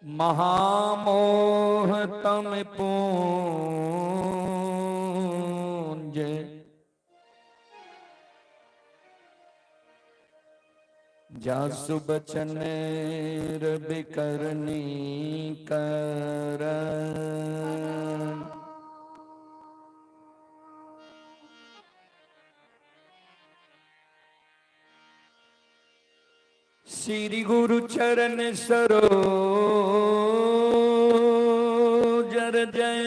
महामोह तम पूंज जासु बचन बिकरनी कर श्री गुरु चरण सरोज जय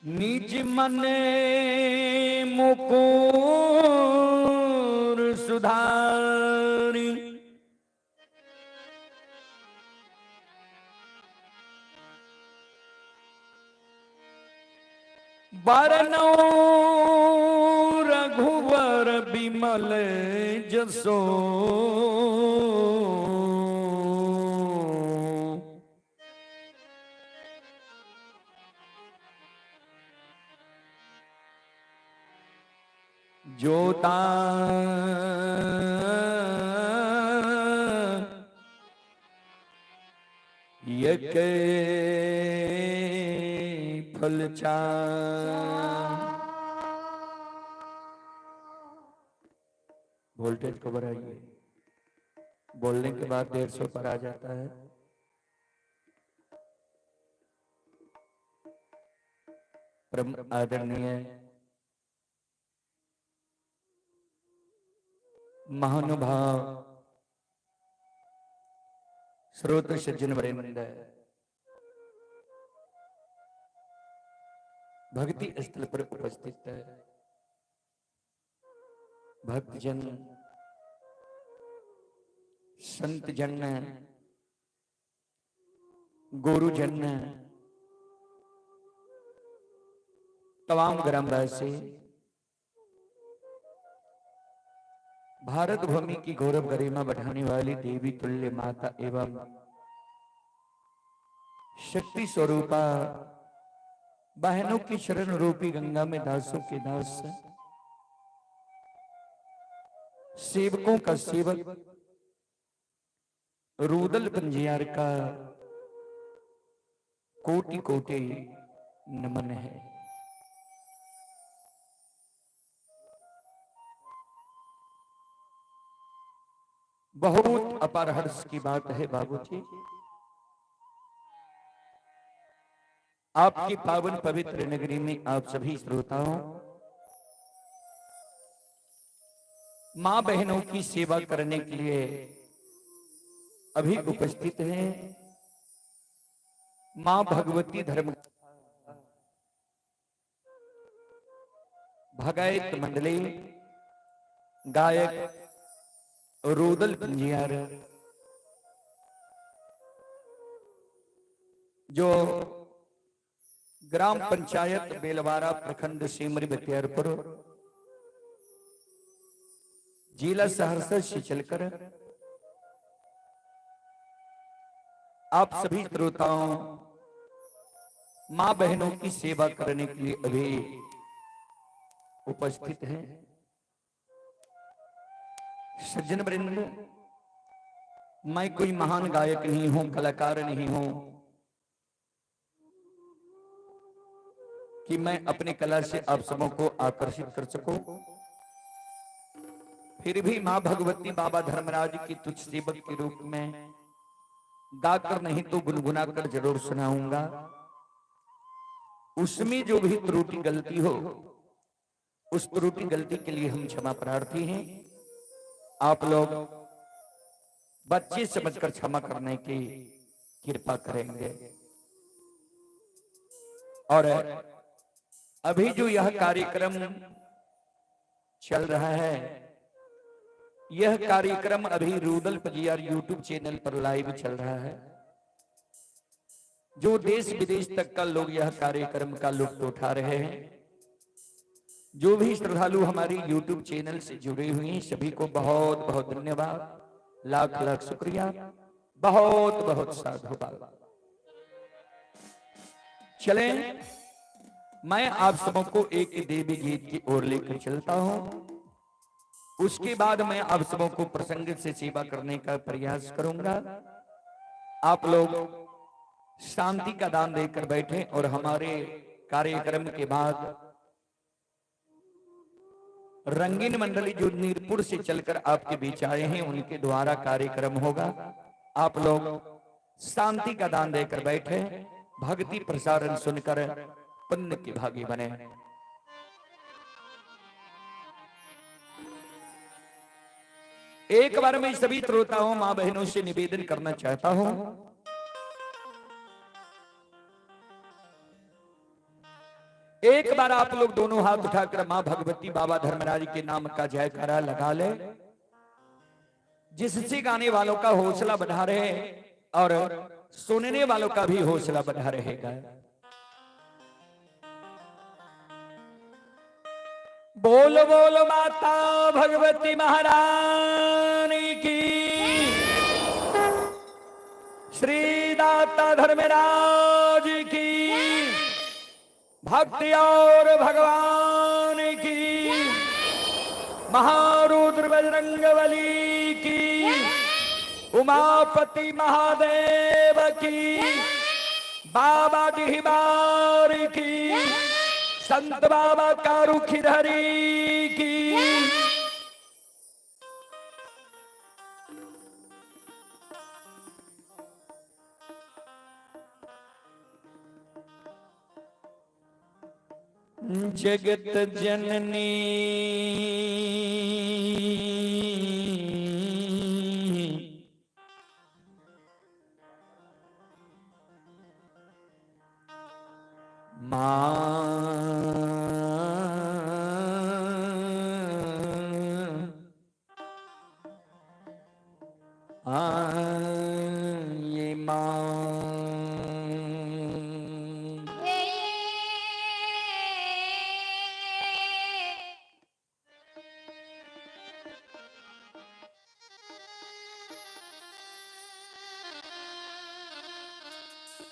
निज मने मुकुर सुधारी बरनौ रघुवर बिमल जसो जोता यक फल वोल्टेज को बढ़ाइए। बोलने के बाद 150 पर आ जाता है। परम आदरणीय महानुभाव श्रोत सज्जन वृंद भक्ति स्थल पर उपस्थित है भक्तजन संत जन गुरुजन तमाम ग्रामवासी भारत भूमि की गौरव गरिमा बढ़ाने वाली देवी तुल्य माता एवं शक्ति स्वरूपा बहनों की शरण रूपी गंगा में दासों के दास सेवकों का सेवक रूदल पंजियार का कोटि कोटि नमन है। बहुत अपार हर्ष की बात है बाबूजी, आपकी पावन पवित्र नगरी में आप सभी श्रोताओं मां बहनों की सेवा करने के लिए अभी उपस्थित हैं। मां भगवती धर्म भगायत मंडली गायक रूदल पंजियार जो ग्राम पंचायत बेलवारा प्रखंड सीमरी बख्तियारपुर जिला सहरसा से चलकर आप सभी श्रोताओं मां बहनों की सेवा करने के लिए अभी उपस्थित हैं। सज्जन वृंद, मैं कोई महान गायक नहीं हूं, कलाकार नहीं हूं कि मैं अपनी कला से आप सबों को आकर्षित कर सकूं। फिर भी मां भगवती बाबा धर्मराज की तुझ सेवक के रूप में गाकर नहीं तो गुनगुना कर जरूर सुनाऊंगा। उसमें जो भी त्रुटि गलती हो उस त्रुटि गलती के लिए हम क्षमा प्रार्थी हैं। आप लोग बच्चे समझकर क्षमा करने की कृपा करेंगे। और अभी जो यह कार्यक्रम चल रहा है, यह कार्यक्रम अभी रूदल पंजियार यूट्यूब चैनल पर लाइव चल रहा है। जो देश विदेश तक का लोग यह कार्यक्रम का लुत्फ उठा रहे हैं। जो भी श्रद्धालु हमारी यूट्यूब चैनल से जुड़े हुए हैं सभी को बहुत बहुत धन्यवाद, लाख लाख शुक्रिया, बहुत बहुत साधुवाद। चलें, मैं आप सबों को एक देवी गीत की ओर लेकर चलता हूं। उसके बाद मैं आप सबों को प्रसंग से सेवा करने का प्रयास करूंगा। आप लोग शांति का दान देकर बैठे और हमारे कार्यक्रम के बाद रंगीन मंडली जो नीरपुर से चलकर आपके बीच आए हैं उनके द्वारा कार्यक्रम होगा। आप लोग शांति का दान देकर बैठे, भक्ति प्रसारण सुनकर पुण्य के भागी बने। एक बार मैं सभी श्रोताओं मां बहनों से निवेदन करना चाहता हूं, एक बार आप लोग दोनों हाथ उठाकर मां भगवती बाबा धर्मराज के नाम का जयकारा लगा ले, जिससे गाने वालों का हौसला बढ़ा रहे और सुनने वालों का भी हौसला बढ़ा रहेगा। बोल बोल माता भगवती महारानी की, श्री दाता धर्मराज की, भक्ति और भगवान की, महारुद्र बजरंगबली की, उमापति महादेव की, बाबा डिहबार की, संत बाबा कारुखिधरी की। जगत जननी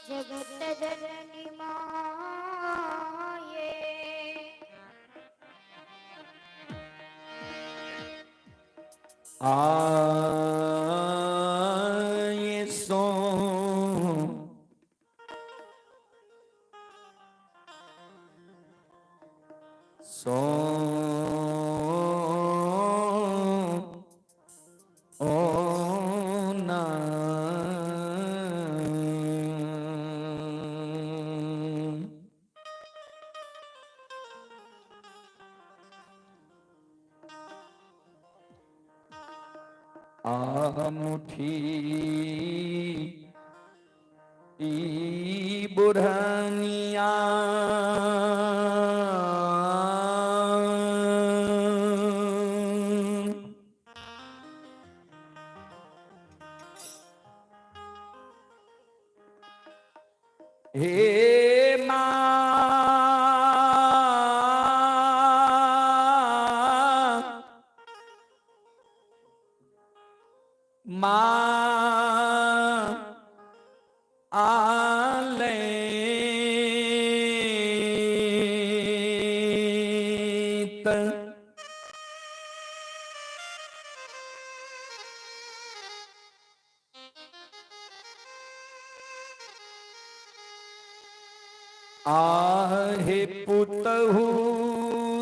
ये जगत जननी माये ये सो मुठी बुढ़निया हे आहे पुतहु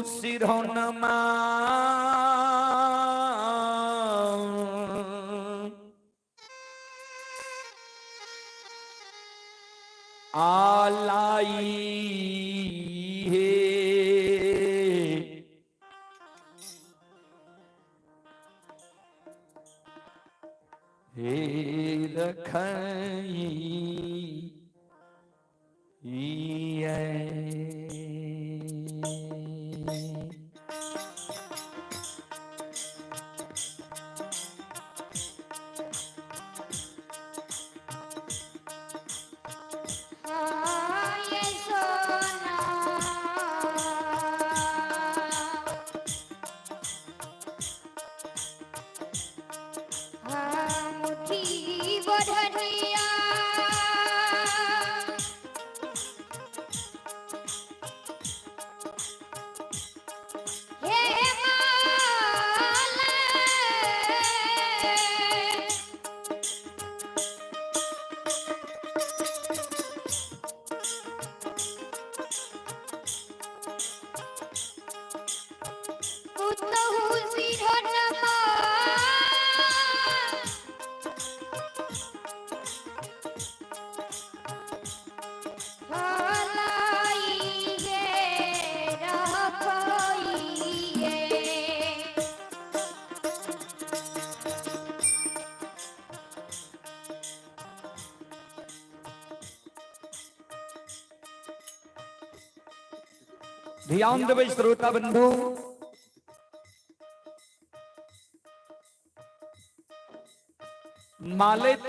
सिरौनमा आलाई हे रखई मुठी बढ़िया ध्यान देवे श्रोता बंधु, मालित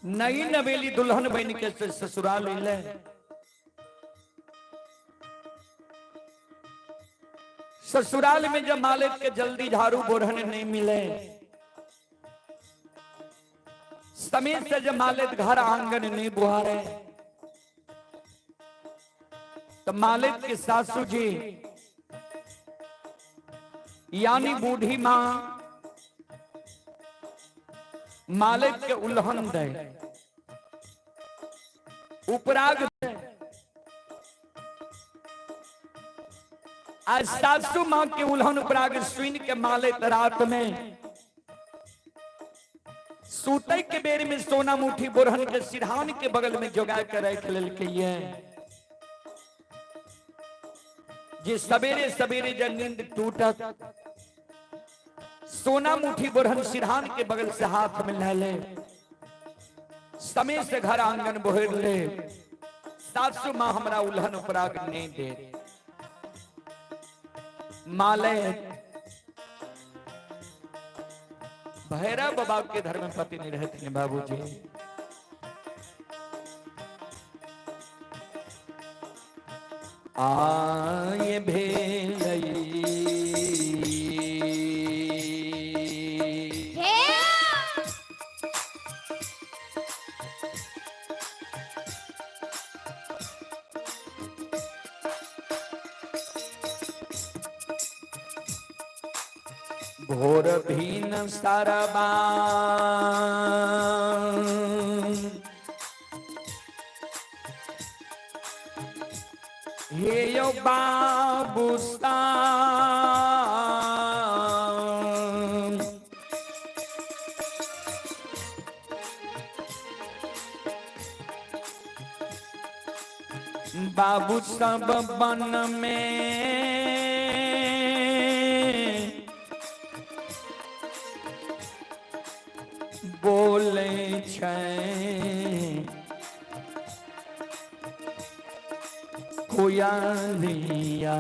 नई नवेली दुल्हन बन के ससुराल ले। ससुराल में जब मालिक के जल्दी झाड़ू बोढ़ने नहीं मिले, समय से जब मालिक घर आंगन नहीं बुहारे, तो मालिक के सासू जी यानी बूढ़ी मां मालिक के उल्हन दे, उपराग दे। आज सासू मां के उल्हन उपराग सुन के मालिक रात में सूते के बेर में सोना मुठी बोरहन के सिरहान के बगल में जोगा के रख लेलके ये, जे सवेरे सवेरे जब नींद टूटत, सोना मुठी बोरहन सिरहान के बगल से हाथ में ले ले, समय से घर आंगन बोहर ले। सासू मां हमरा उल्हन उपराग नहीं दे। माले भैरव बाबा के धर्म पति नहीं रहते बाबूजी। आए भेलई घोर भीन सरबा हे यो बाबू बाबू सब बन में बोले कोयलिया।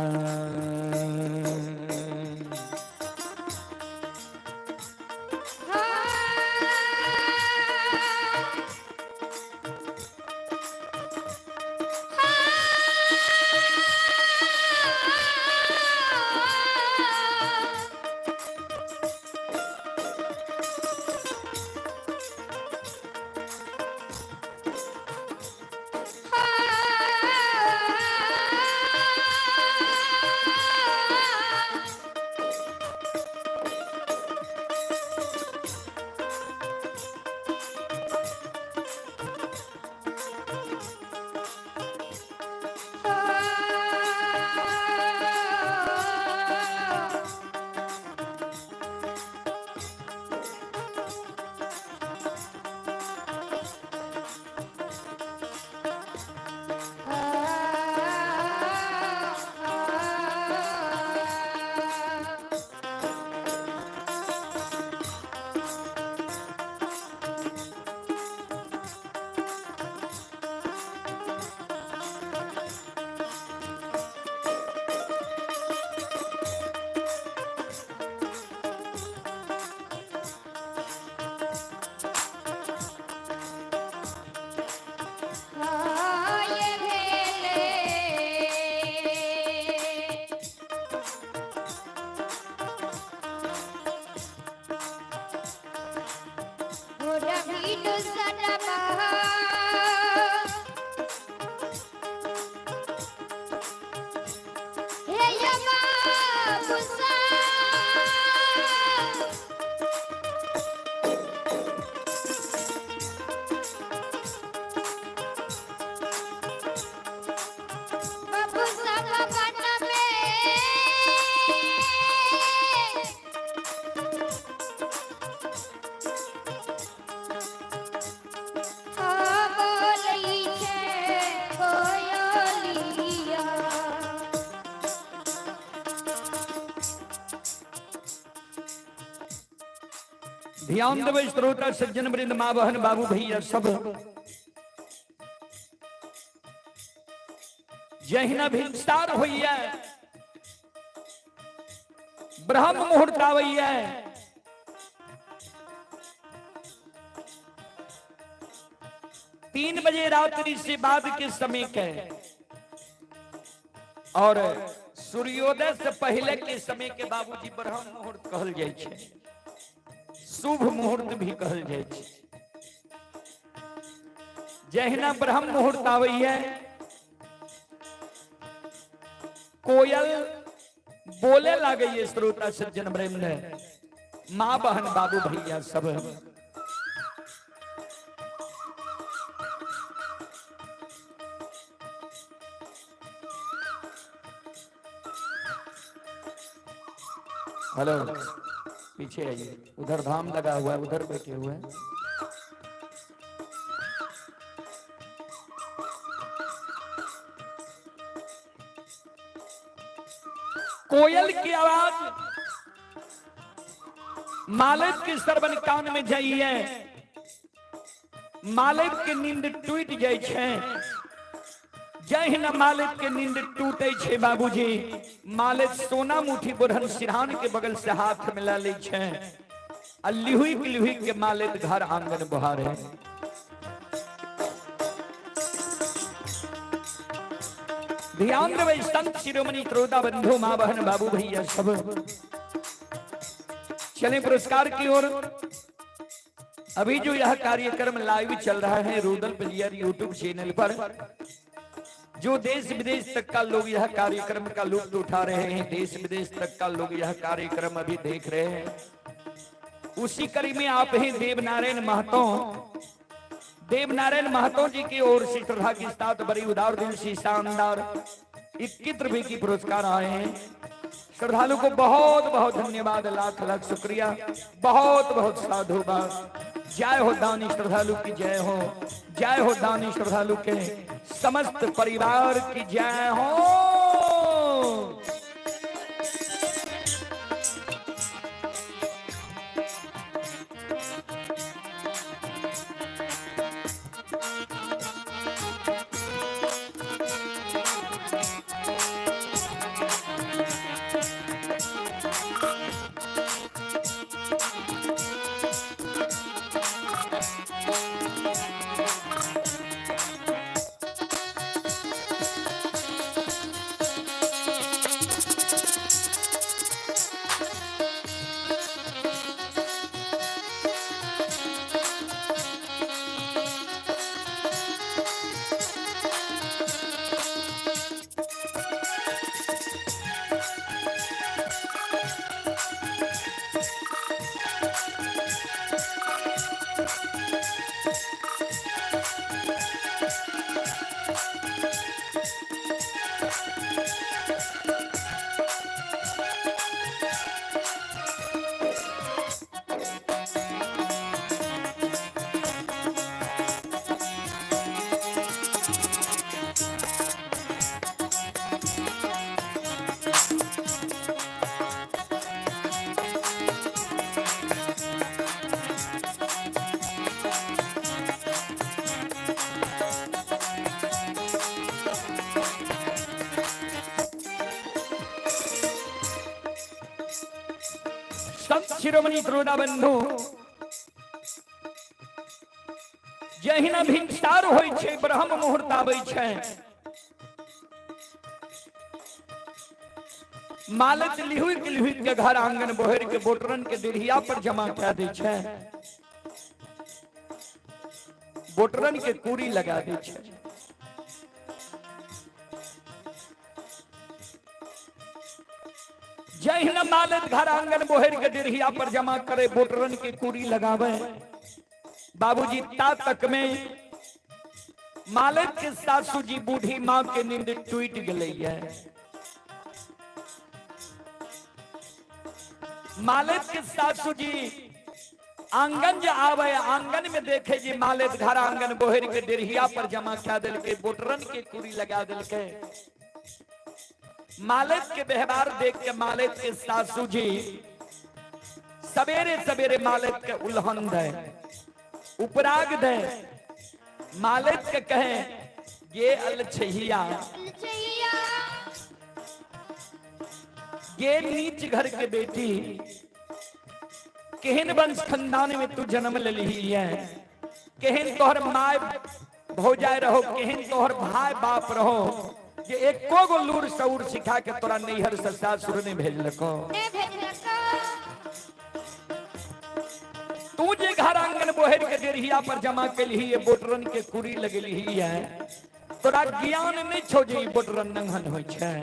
ध्यान देवे श्रोता सज्जन वृंद, माँ बहन बाबू भैया सब। जहिना भिक्षार हुई है, ब्रह्म मुहूर्त आवई है, 3 बजे रात्रि से बाद के समय के और सूर्योदय से पहले के समय के बाबूजी ब्रह्म मुहूर्त कहल जाय छे, शुभ मुहूर्त भी कहल जाय छे। जहिना ब्रह्म मुहूर्त आवई है, कोयल बोले लागे ये श्रोता सज्जन वृंद, माँ बहन बाबू भैया सब। हेलो, पीछे आइए, उधर धाम लगा हुआ है, उधर बैठे हुए हैं। कोयल की आवाज मालिक के श्रवण कान में जाइए, मालिक के नींद टूट जाय छे। जहिना मालिक के नींद टूटे छे बाबूजी, मालिक सोना मुठी बुढ़न सिरहान के बगल से हाथ मिला ले छे, लिहुई के मालिक घर आंगन बहारे। ध्यान देवे संत शिरोमणि श्रोता बंधु, माँ बहन बाबू भैया सब। चले पुरस्कार की ओर। अभी जो यह कार्यक्रम लाइव चल रहा है रूदल प्लेयर यूट्यूब चैनल पर, जो देश विदेश तक का लोग यह कार्यक्रम का लुत्फ उठा रहे हैं, देश विदेश तक का लोग यह कार्यक्रम अभी देख रहे हैं, उसी कड़ी में आप ही देवनारायण महतो जी की ओर से श्रद्धा के साथ बड़ी उदार दिल से शानदार 21 रुपए की पुरस्कार आए हैं। श्रद्धालु को बहुत बहुत धन्यवाद, लाख लाख शुक्रिया, बहुत बहुत साधुवाद। जय हो दानी श्रद्धालु की जय हो, जय हो दानी श्रद्धालु के समस्त परिवार की जय हो। शिरोमणि श्रोता बंधु, जहिना भिक्षार होय छे, ब्रह्म मुहूर्त आबै छे, मालिक लिहुई के घर आंगन बोहर के बोटरन के दिढ़िया पर जमा कर दे छे, बोटरन के कूरी लगा दे छे। जहिना मालिक घर आंगन बोहर के दिढ़िया पर जमा करे, बोटरन के कूरी लगावे, बाबूजी ता तक में मालिक के सासू जी बूढ़ी माँ के नींद टूट गई है। मालिक के सासू जी आंगन जो आवे, आंगन में देखे जी मालिक घर आंगन बोहर के दिढ़िया पर जमा कर दिल के, बोटरन के कूरी लगा दिल के। मालिक के व्यवहार देख के मालिक के सासू जी सवेरे सवेरे मालिक के उल्हन दे, उपराग दे, मालिक के कहे ये अलछहिया, ये नीच घर के बेटी, केहन वंश खानदान में तू जन्म ले ली है, केहन तोहर माय भौजाय रहो, केहन तोहर भाई बाप रहो, ये एको गो लूर सऊर सिखा के तोरा नैहर से सासुर ने भेजलको। तू जे घर आंगन बोहर के डेढ़िया पर जमा के ली ये बोटरन के कुरी लगली है, तोरा ज्ञान नहीं छो जे बोटरन नंगहन होय छै।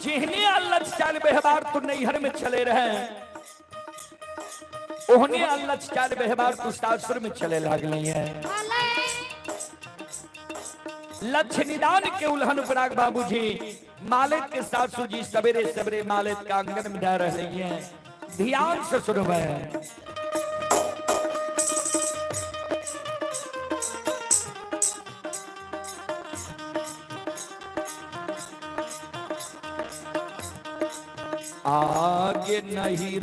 जिहने अल्लाह चाल व्यवहार तू नैहर में चले रहे, ओहने अल्लाह चाल व्यवहार तू सासुर में चले लागले है। लक्ष्य निदान के उल्हन पराग बाबूजी मालिक के सासू जी सवेरे सवेरे मालिक का आंगन में जा रही हैं। ध्यान से सुनबे। आगे नहीं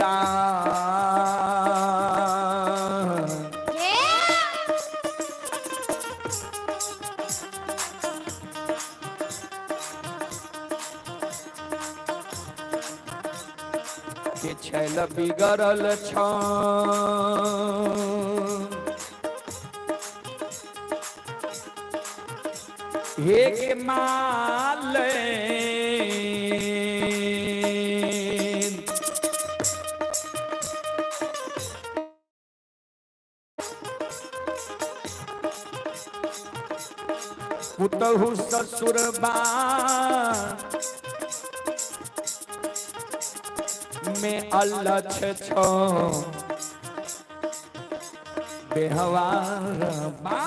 के छैल बिगड़ल छ हे के माल पुतहु ससुरबा में अलछ छो बेहवार बा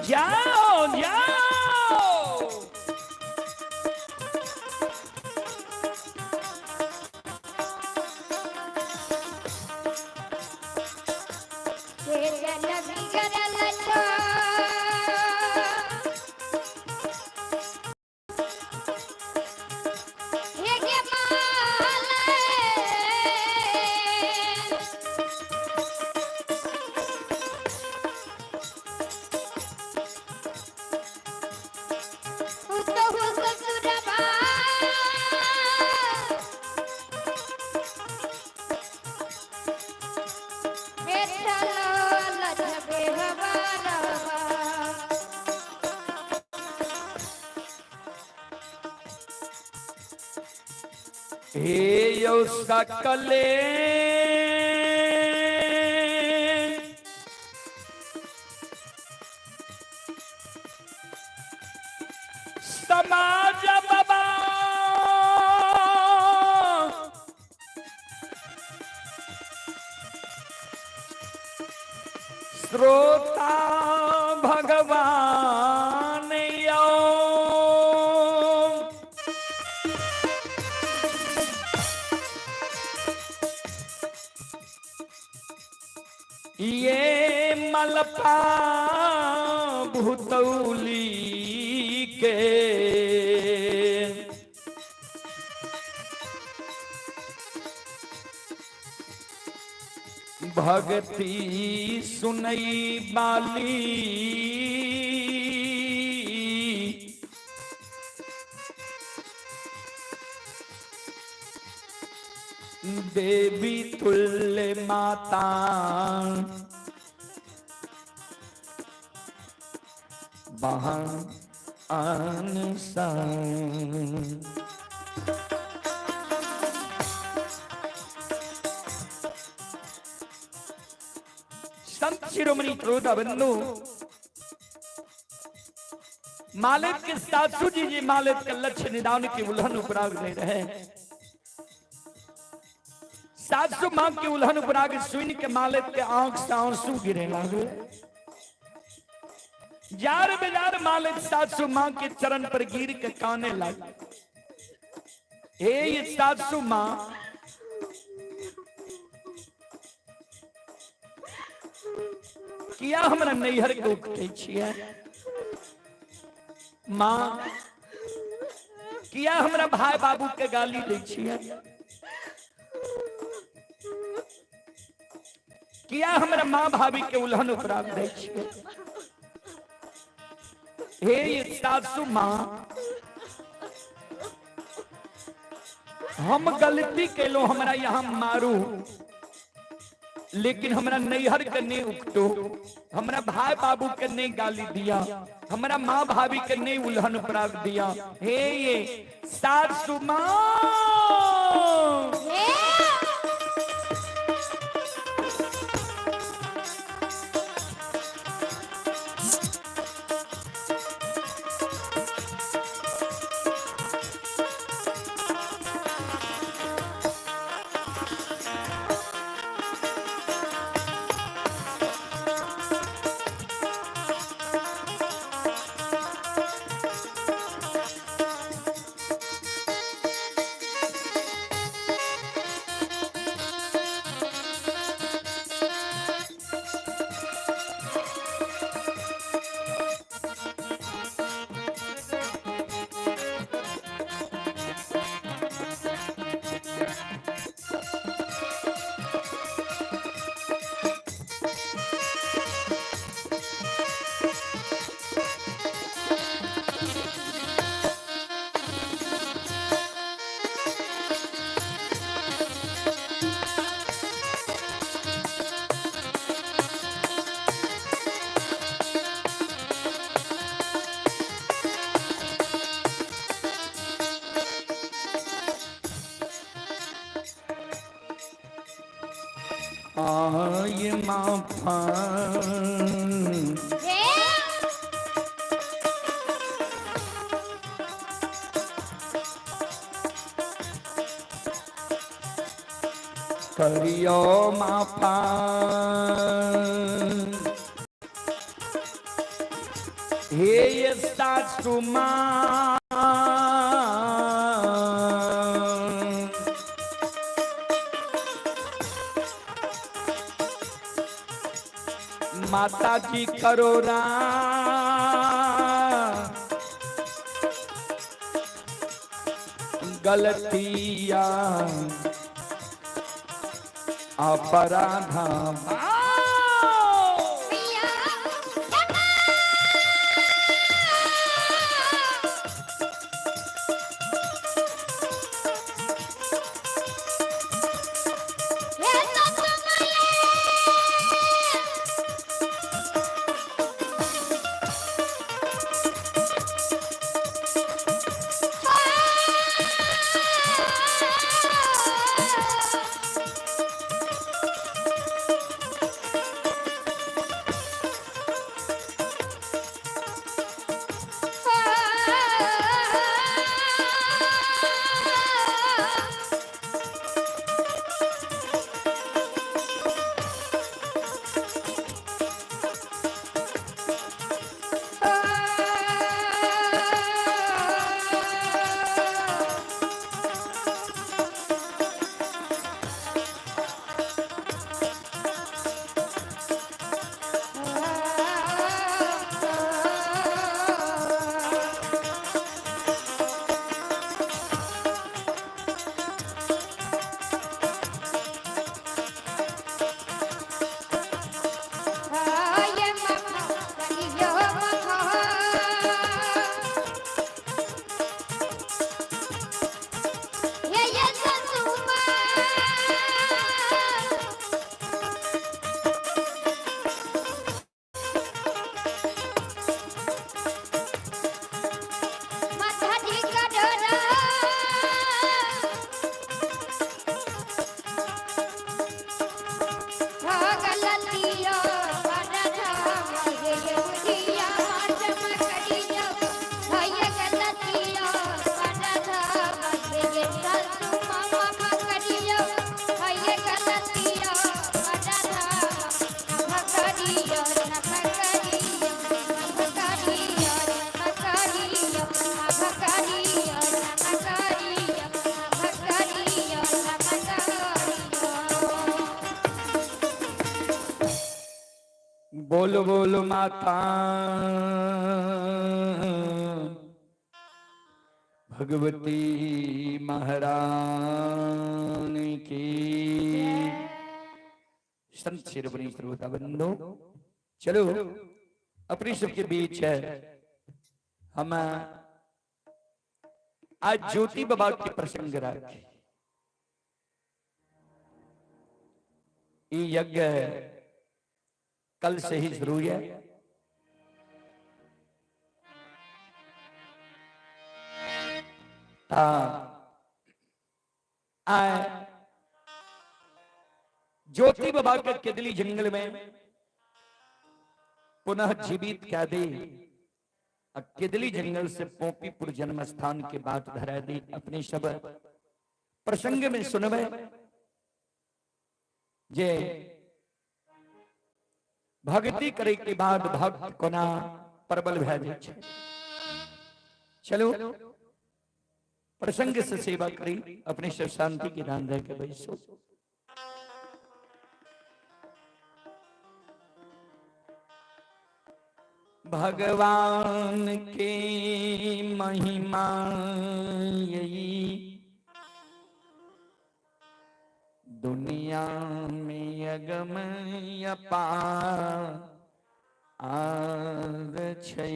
जाओ जाओ हे यो सकले समाज बाबा श्रोता भगवान यो ये मलपा भूतौली के भगती सुनई बाली देवी तुल्य माता बहन सन। संत शिरोमणि श्रोता बंधु मालिक के सासू जी मालिक के लक्ष्य निदान की उल्हन उपराग ले रहे। सासू मां की उल्हन उपराग सुन के मालिक के आंख से आंसू गिरे लगे। जार बेजार मालिक सासू मां के चरण पर गिर के काने लगे। हे ये सासू मां किया हमरा नैहर के उठे छिए। मां किया हमरा भाई बाबू के गाली दे छिए। किया हमरा मां भाभी के उल्हन उपराग दे छिए। हे ये सासू मां हम गलती केलो हमरा यहाँ मारू लेकिन हमरा नैहर के नहीं उकटो। हमरा भाई बाबू के नहीं गाली दिया। हमरा माँ भाभी के नहीं उल्हन उपराग दिया। हे ये सासू मां आय माफा करियो माफा हे ये सासू मां माता जी करोरा गलतिया अपराधा बोल बोल माता भगवती महारानी की। संत शिरोमणि श्रोता बंधु, चलो अपनी सबके बीच है हम आज ज्योति बाबा के प्रसंग रखे। ये यज्ञ कल से ही शुरू है। ज्योति बाबा के केदली जंगल में पुनः जीवित क्या दे। केदली जंगल से पोपीपुर जन्म स्थान के बात धरा दी। अपने सब प्रसंग में सुनवे जे भक्ति करे के बाद भक्त कोना प्रबल भय जाय छै। चलो प्रसंग से सेवा करी, अपने सब शांति के दान दे के बैसो। भगवान की महिमा यही दुनिया में अगम अपार छै।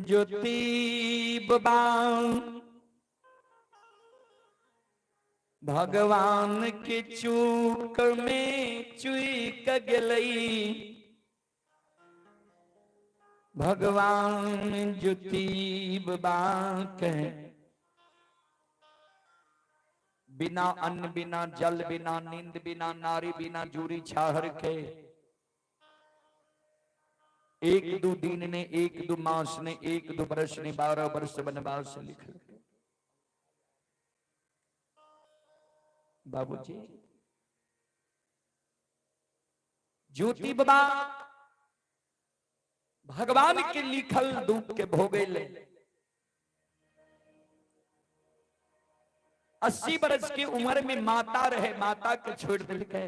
ज्योति बाबा भगवान के चूक में चूक गलई। भगवान ज्योति बाबा के बिना अन्न बिना जल बिना नींद बिना नारी बिना जूरी छाहर के एक दो दिन ने एक दो मास ने एक दो वर्ष ने 12 वर्ष वनवास लिख। बाबूजी ज्योति बाबा भगवान के लिखल दुख के भोगे ले 80 वर्ष की उम्र में माता रहे, माता के छोड़ दिल के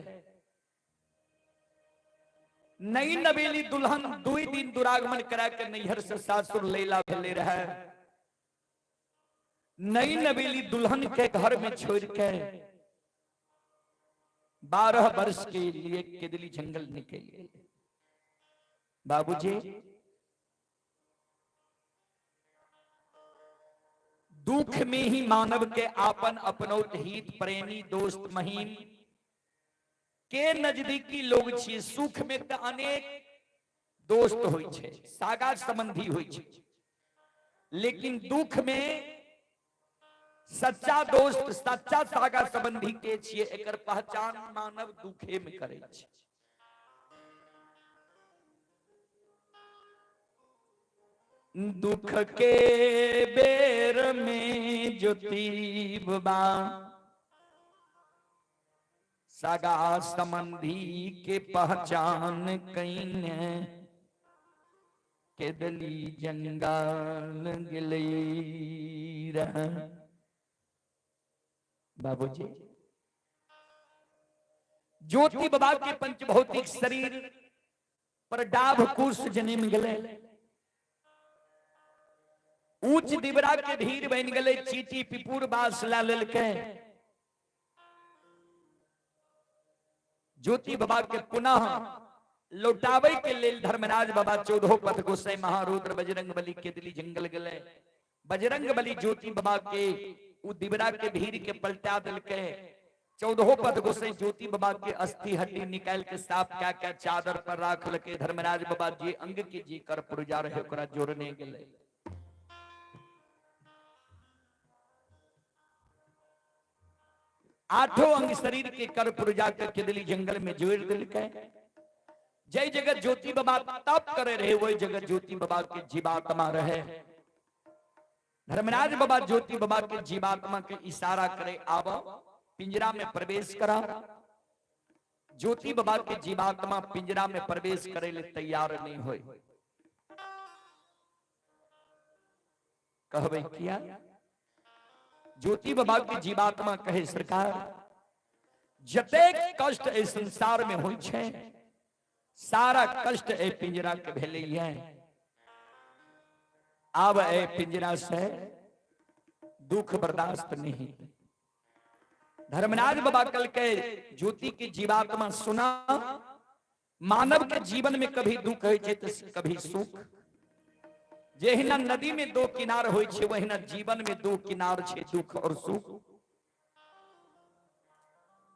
नई नवेली दुल्हन 2 दिन दुरागमन करा के नैहर से सासुर लैला भेले रहे। नई नवेली दुल्हन के घर में छोड़ के 12 वर्ष के लिए केदली जंगल निकले। बाबूजी दुख में ही मानव के आपन अपनौत हित प्रेमी दोस्त महीन के नजदीकी लोग छे। सुख में तो अनेक दोस्त होय छे, सागा संबंधी होय छे, लेकिन दुख में सच्चा दोस्त सच्चा सागा संबंधी के छिए। एकर पहचान मानव दुखे में करे छे। दुख के बेर में ज्योति बाबा सागा संबंधी के पहचान कईने केदली जंगल गिलई रह। बाबूजी ज्योति बाबा के पंचभौतिक शरीर पर डाभ कुश जन्म गले। ऊंच दिबरा के धीर बन गले। चीटी पिपुर बास ला लेलके। ज्योति बाबा के पुनः लौटावे के लेल धर्मराज बाबा 14 पथ गोसाई महारुद्र बजरंग बली केदली जंगल गले। बजरंग बली ज्योति बाबा के उ दिबरा के भीड़ के पलटा दिल के 14 पद गोसाई ज्योति बाबा के अस्थि हड्डी निकाल के साफ क्या चादर पर राख लके। धर्मराज बाबा जी अंग के जी कर पुरजा रहे ओकरा जोड़ने गेले। आठों अंग शरीर के कर पुरजा के केदली जंगल में जोड़ दिल के। जय जगत ज्योति बाबा तप करे रहे वही जगत ज्योति बाबा के जीवात्मा रहे। धर्मराज बाबा ज्योति बाबा के जीवात्मा के इशारा करे आवा पिंजरा में प्रवेश करा। ज्योति बाबा के जीवात्मा पिंजरा में प्रवेश करे ले तैयार नहीं होए। कहबे किया? ज्योति बाबा के जीवात्मा कहे सरकार जतेक कष्ट ए संसार में होई छे सारा कष्ट ए पिंजरा के भेले है। अब ए पिंजरा से दुख बर्दाश्त नहीं। धर्मराज बाबा कल के ज्योति की जीवात्मा सुना मानव के जीवन में कभी दुख है कभी सुख। जेहिना नदी में दो किनार होय छे वहिना जीवन में दो किनार छे दुख और सुख।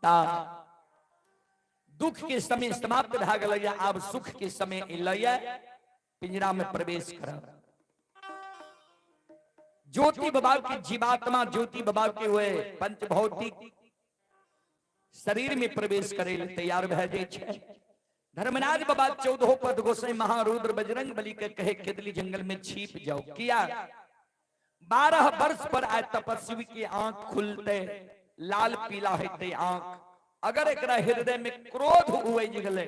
ता दुख के समय समाप्त भ गेल आब सुख के समय इलय पिंजरा में प्रवेश कर। ज्योति बाबा की जीवात्मा ज्योति बाबा के हुए पंचभौतिक शरीर में प्रवेश करे तैयार भ जाय छे। धर्मराज बाबा 14 पद गोसाई महारुद्र बजरंग बली के कहे केदली जंगल में छिप जाओ। किया? 12 वर्ष पर आए तपस्वी की आंख खुलते लाल पीला होते आंख। अगर एकरा हृदय में क्रोध हुए जगले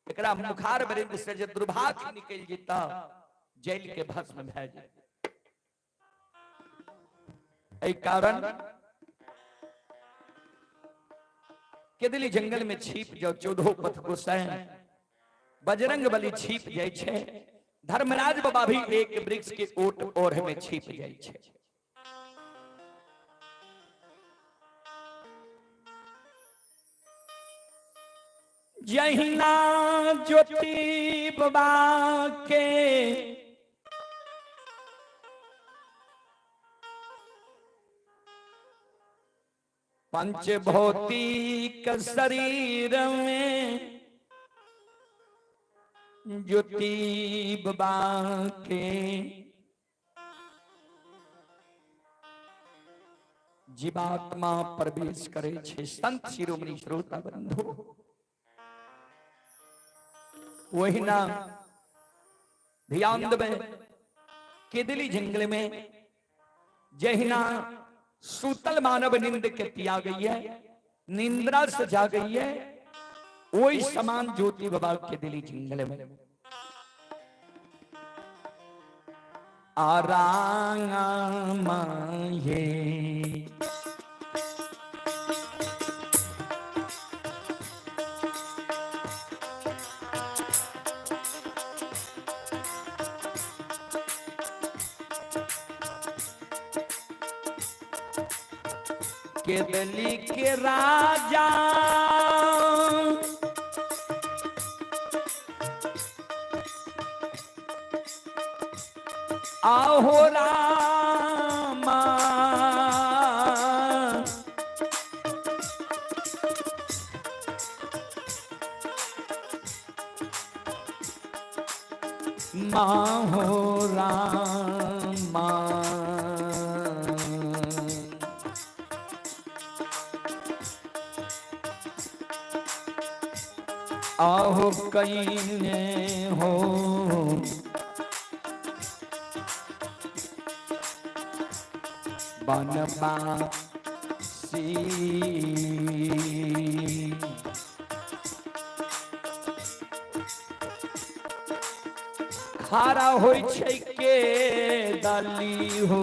एकरा मुखार बरिंद से जे दुर्भाग्य निकल जेता जेल के भस्म भ जाए। एहि कारण केदली जंगल में छिप जाओ। 14 पथ गोसाई बजरंग बली छिप जाय छे। धर्मराज बाबा भी एक वृक्ष के ओट ओढ़ में छिप जाय छे। जहिना ज्योति बाबा के पंचभौतिक शरीर में ज्योति बाबा के जीवात्मा प्रवेश करे छे। संत शिरोमणि श्रोता बंधु वहिना ध्यान देवे केदली जंगल में जहिना सूतल मानव नींद के तिया गई है निंद्रा से जा गई है वही समान ज्योति बाबा के दिली जंगल में आराम ये केदली के राजा आहो रामा माहो रामा आहो कईने हो बनवासी खारा होय छै के दाली हो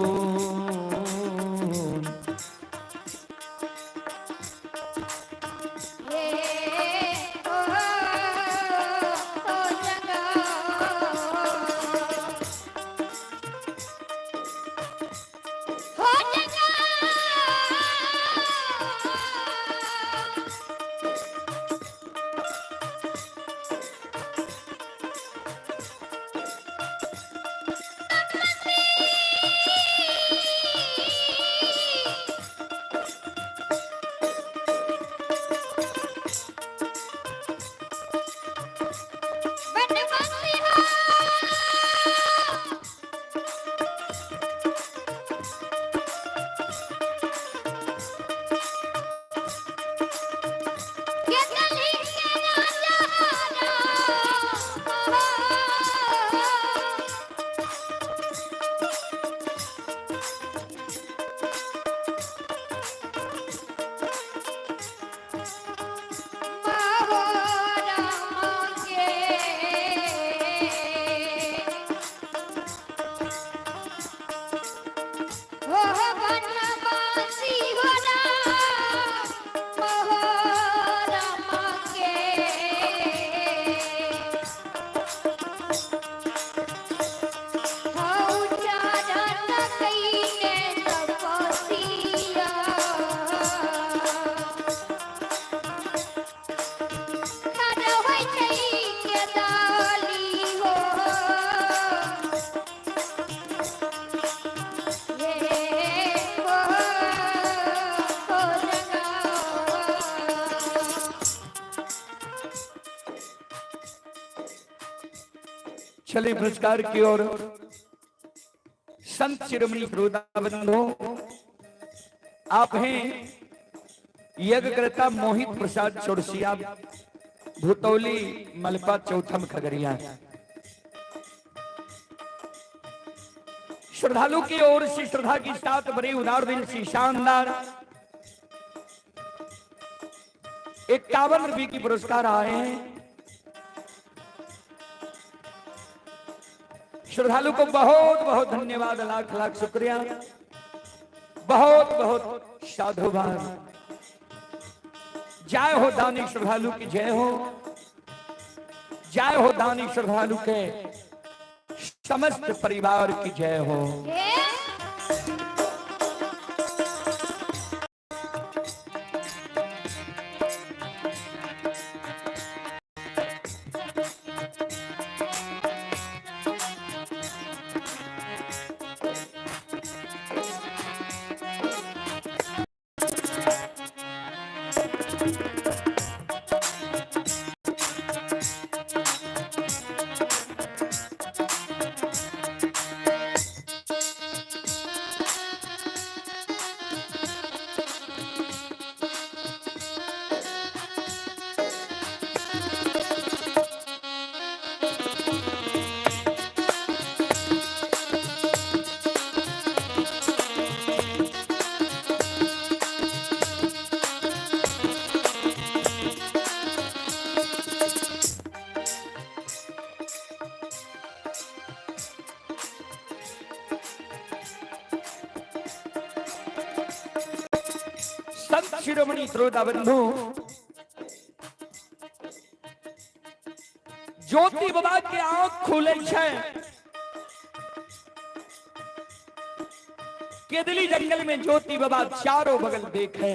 चले पुरस्कार की ओर। संत शिरोमणि श्रोताबंधो, आप हैं यज्ञकर्ता मोहित प्रसाद चौरसिया, भूतौली मलपा चौथम खगड़िया। श्रद्धालु की ओर से श्रद्धा की साथ बड़े उदार दिल से शानदार 51 रुपये की पुरस्कार आए हैं। श्रद्धालु को बहुत बहुत धन्यवाद, लाख लाख शुक्रिया, बहुत बहुत साधुवाद। जय हो दानी श्रद्धालु की जय हो, जय हो दानी श्रद्धालु के समस्त परिवार की जय हो। संत शिरोमणि श्रोताबंधु, ज्योति बाबा के आंख खुले छे। केदली जंगल में ज्योति बाबा चारों बगल देखे,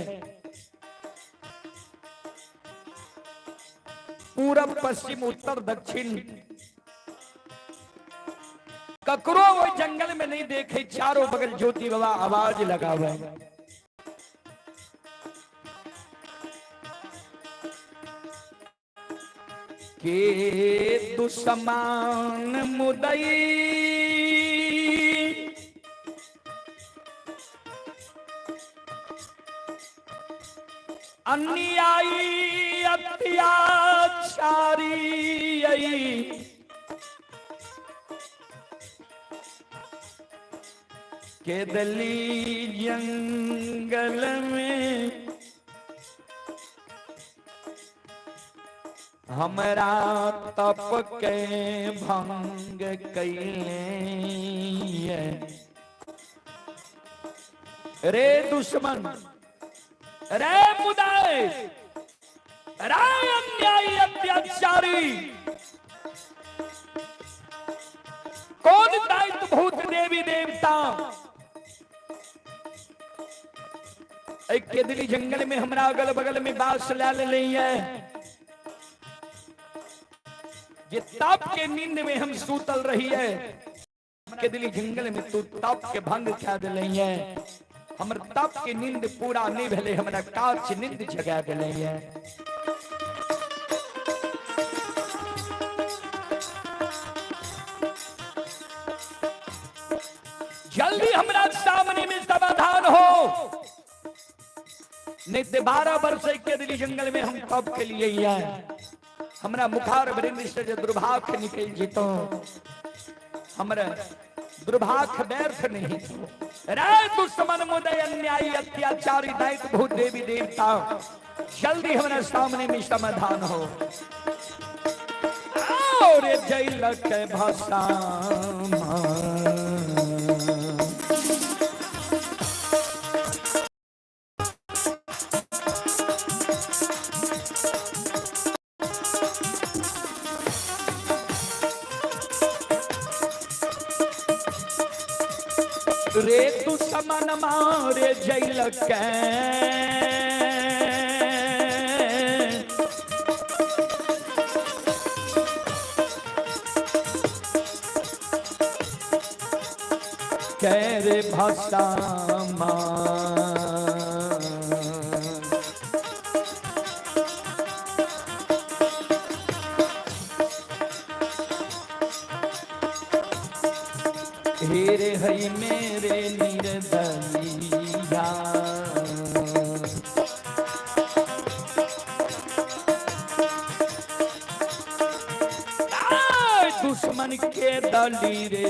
पूरब पश्चिम उत्तर दक्षिण ककरो वो जंगल में नहीं देखे। चारों बगल ज्योति बाबा आवाज लगा हुआ है। के दुश्मन मुदई अन्यायी अत्याचारी केदली जंगल में हमरा तप के भंग कैले रे दुश्मन, रे मुदाए, रे अन्यायी अत्याचारी। कौन दायित्व भूत देवी देवता एक केदली जंगल में हमरा अगल बगल में बास लाल नहीं है। ये ताप के नींद में हम सूतल रही है, केदली जंगल में तू ताप के भंग खा दिले है। हमर ताप के नींद पूरा नहीं भले, हमरा काच नींद जगा दिले है। जल्दी हमरा सामने में समाधान हो, नहीं तो 12 वर्ष केदली जंगल में हम तप के लिए ही है। हमरा मुखार वृंद से जो दुर्भाग निकल जीतो, हमरा दुर्भाग व्यर्थ नहीं। रे दुश्मन मुदय अन्यायी अत्याचारी दायित्व भूत देवी देवता, जल्दी हमारे सामने में समाधान हो। और जैल के भाषा रे दुश्मन मारे जैल के कैरे भाषा है मेरे निर्दयिया। दुश्मन के दली रे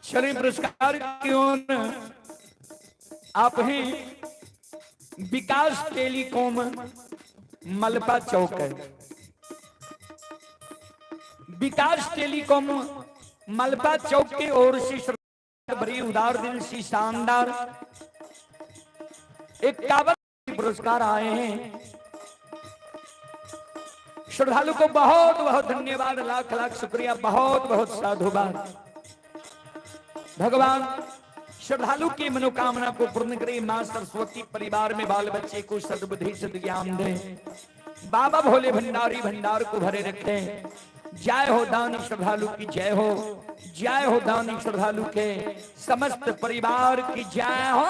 चलिए पुरस्कार की ओर आप हैं विकास टेलीकॉम मलपा चौक है। विकास टेलीकॉम मलपा चौक की ओर से बड़ी उदार दिल से शानदार 51 पुरस्कार आए हैं। श्रद्धालु को बहुत बहुत धन्यवाद, लाख लाख शुक्रिया, बहुत बहुत साधुवाद। भगवान श्रद्धालु की मनोकामना को पूर्ण करे। मां सरस्वती परिवार में बाल बच्चे को सद्बुद्धि सद्ज्ञान दे। बाबा भोले भंडारी भंडार को भरे रखे। जय हो दानी श्रद्धालु की जय हो, जय हो दानी श्रद्धालु के समस्त परिवार की जय हो।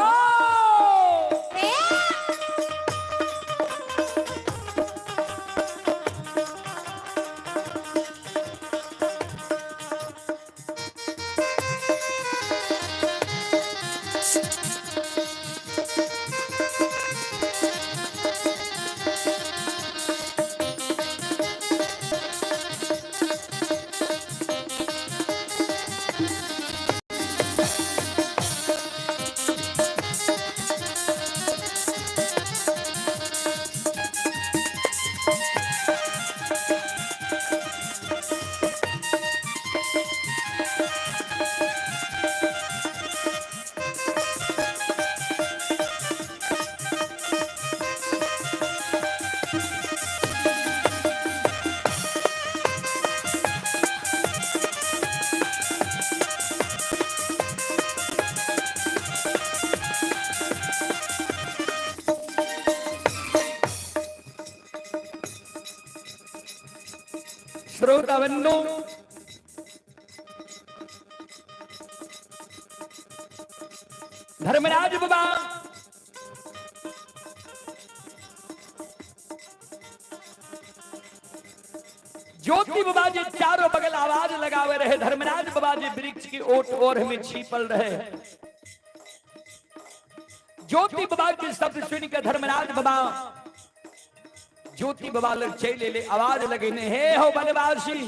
श्रोताबंधु, धर्मराज बाबा ज्योति बाबा जी चारों बगल आवाज लगावे रहे। धर्मराज बाबा जी वृक्ष की ओट ओर में छिपल रहे। ज्योति बाबा के शब्द सुनकर धर्मराज बाबा ज्योति बाबा लग चले ले आवाज लगे ने, हे हो बनवासी,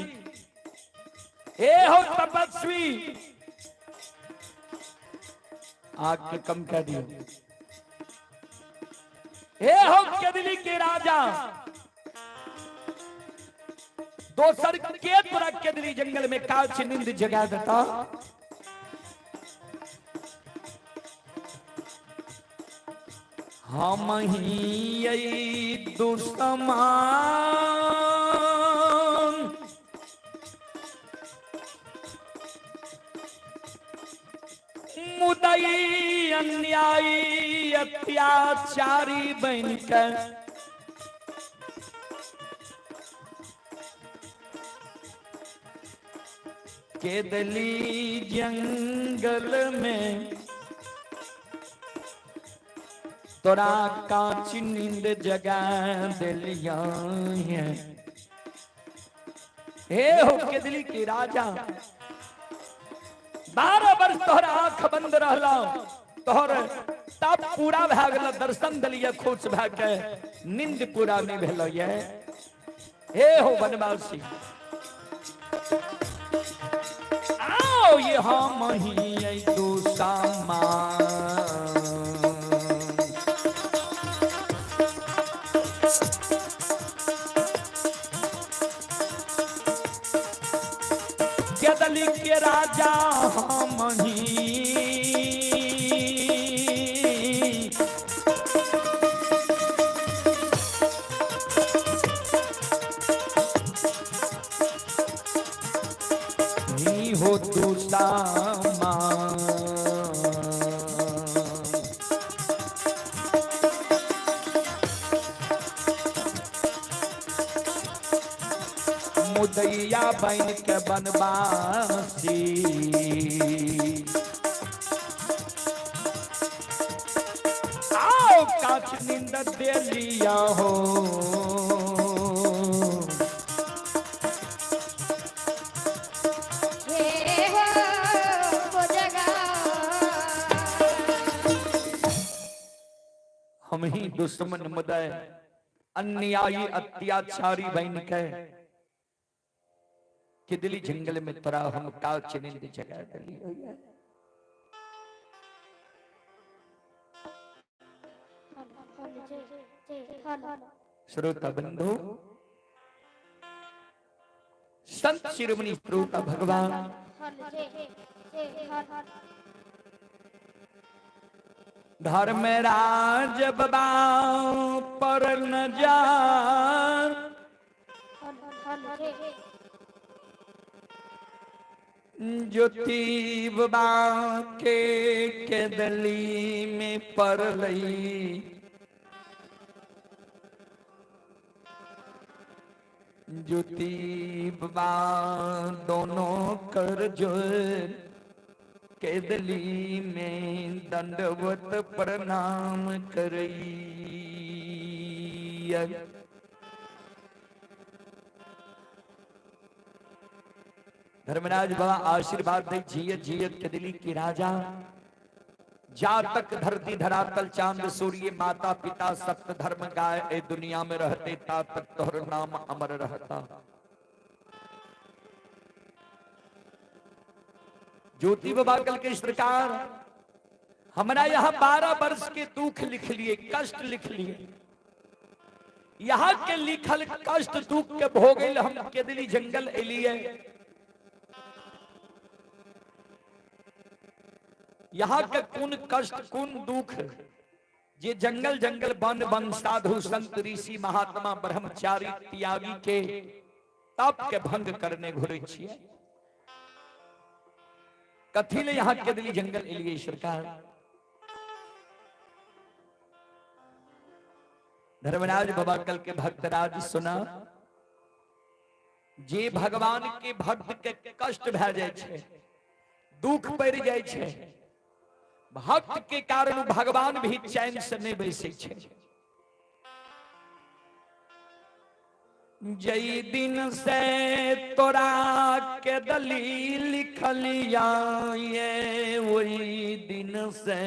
हे हो तपस्वी, आग के कम कर दियो, हे हो केदली के राजा, दोसर के तोरा केदली जंगल में काल नींद जगा देता। हम ही दुश्मन मुदा जाई अन्यायी अत्याचारी बनकर केदली जंगल में तोरा कांच नींद जगा दिलिया है। हे हो केदली के राजा 12 वर्ष तोहर आंख बंद रहला तोहर तब पूरा भए गेल दर्शन दिलिए खुश भए के नींद पूरा नहीं भेल ये। हे हो बनवासी आओ ये हम ही दो सामा केदली के राजा हम ही हो तू सामा मुदैया बन के बनवासी आओ कांच नींद दे लिया हो हम ही दुश्मन मुदय अन्यायी अत्याचारी बन के केदली जंगल में तोरा हम कांच नींद जगा दिली है। श्रोता बंधु संत शिरोमणि श्रोता भगवान धर्म राज बाबा पर न जा ज्योति बाबा के केदली में पर लई ज्योति बाबा दोनों कर जोर केदली में दंडवत प्रणाम करई। धर्मराज बाबा आशीर्वाद दे जियत जियत केदली की राजा जा तक धरती धरातल चांद सूर्य माता पिता सप्त धर्म गाय ए दुनिया में रहते ता तक तोहर नाम अमर रहता। ज्योति बाबा कल के सरकार हमारा यहाँ 12 वर्ष के दुख लिख लिए कष्ट लिख लिए यहाँ के लिखल कष्ट दुख के भोगल हम केदली जंगल एलिए। यहाँ के कौन कष्ट कौन दुख जे जंगल जंगल वन वन साधु संत ऋषि महात्मा ब्रह्मचारी त्यागी के तप के भंग करने घुरे छिए कथी ले यहाँ केदली जंगल एलिए सरकार। धर्मराज बाबा कल के भक्तराज सुना जे भगवान के भक्त के कष्ट भए जाए छे दुख पड़ जाए छे भक्त के कारण भगवान भी चैन से नहीं बैसे छे। जई दिन से तोरा के दली लिखलिया ये वही दिन से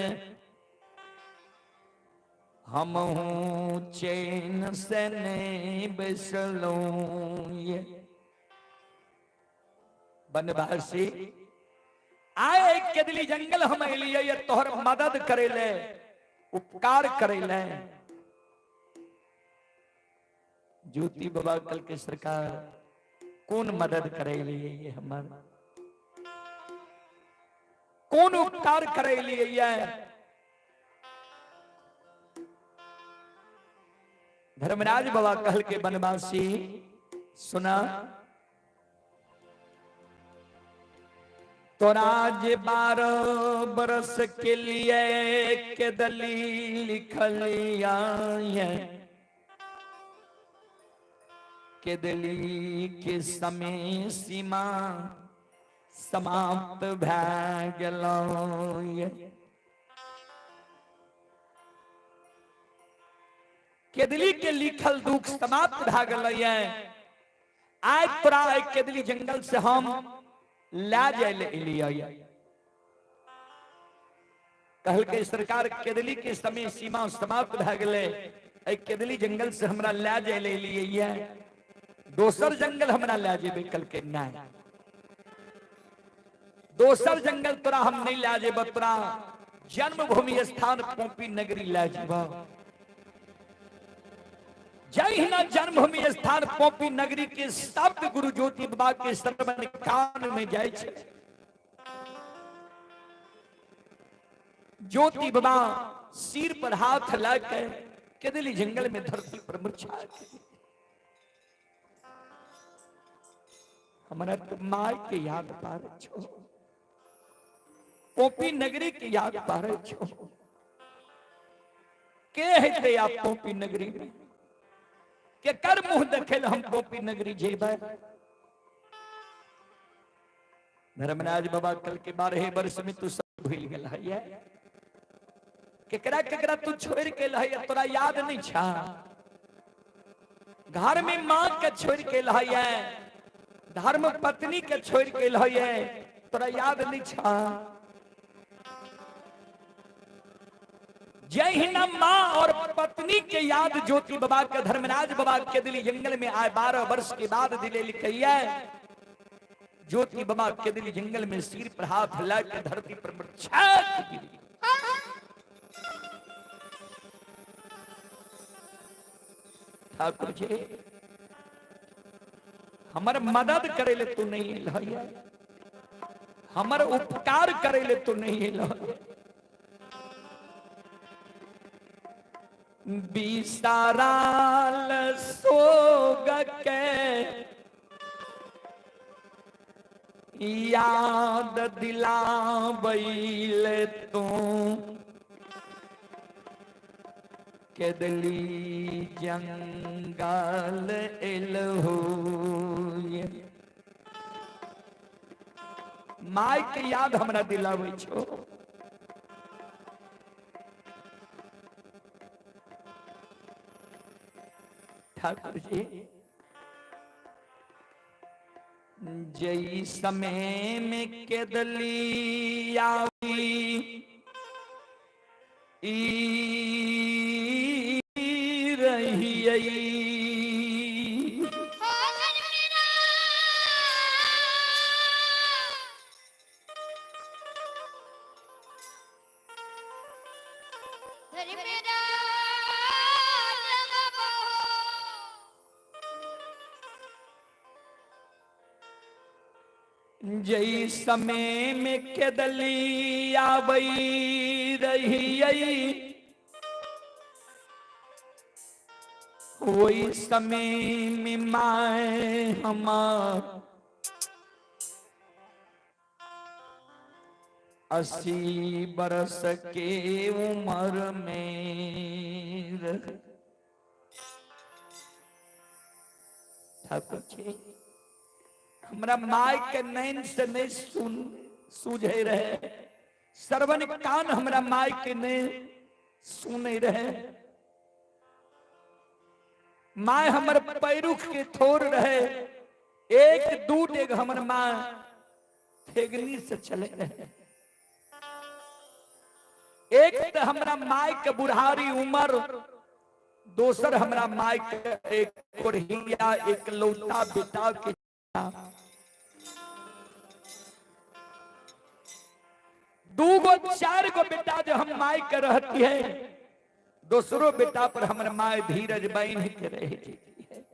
हम हूँ चैन से नहीं बैसलूं ये। बनवासी आए केदली जंगल हम लिए ये तोहर मदद करे ले उपकार करे ले। ज्योति बाबा कल के सरकार कौन मदद करे लिए ये हमार कौन उपकार करे लिए ये। धर्मराज बाबा कहल के बनवासी सुना तो राज 12 बरस के लिए के दली लिखलिया है के दली के समय सीमा समाप्त भए गेलौ। केदली के लिखल दुख समाप्त भए गेलै। आइ तोरा केदली जंगल से हम ला जाए एलियै। कहलकै सरकार केदली के समय सीमा समाप्त भए गेलै, एहि केदली जंगल से हमरा ला जाए एलियै, दोसर जंगल हमरा ला जेबै। कहलकै नहीं, दोसर जंगल तोरा हम नहीं ला जेब, तोरा जन्मभूमि स्थान पोपी नगरी ला जेब। जय हिना जन्मभूमि स्थान पोपी नगरी के शब्द गुरु ज्योति बाबा के श्रवण कान में जाय छे। ज्योति बाबा सिर पर हाथ लाके केदली जंगल में धरती पर मूर्छा गए। हमारा तो माय के याद पारे छो, पोपी नगरी के याद पारे छो। के हेते आप पोपी नगरी में के कर मुंह देखे हम पोपी नगरी जेबै। धर्मराज बाबा कल के 12 वर्ष में तू सब भूल गेल है। केकरा केकरा तू छोड़ के लहै तोरा याद नहीं छा। घर में मां के छोड़ के लहै, धर्म पत्नी के छोड़ के लहै, तोरा याद नहीं छा। जय हिना मां और पत्नी के याद ज्योति बाबा के धर्मराज बाबा के दिली जंगल में आए 12 वर्ष के बाद दिले लिखिए। ज्योति बाबा के दिली जंगल में सिर पर हाथ लाकर धरती पर मूर्छा गिरी। ठाकुर जी हमर मदद करे ले तू नहीं लहैया, हमर उपकार करे ले तू नहीं लहैया। बिसाराल सोग के याद दिलावैले तू केदली जंगल एलहू। माय के याद हमरा दिलावे छो। ठाकुर जी जई समय में केदली आई रही जई समय में केदली आबई रही, वही समय में माए हमार 80 बरस के उम्र में रह। ठाकुर जी हमरा माय के नैन से नहीं सूझे रहे, श्रवण कान हमरा माय के नहीं सुने रहे। माय हमर पैरुख के थोर रहे, एक दूध एक हमर माँ ठेगनी से चले रहे। एक तो हमरा माय के बुढ़ारी उम्र, दोसर हमरा माय के एक कोढ़िया एक लौता बेटा के। दूगो 4 गो बेटा जो हम माय के रहती है, दूसरो बेटा पर हमर माय धीरज बाइन के रह जाती है।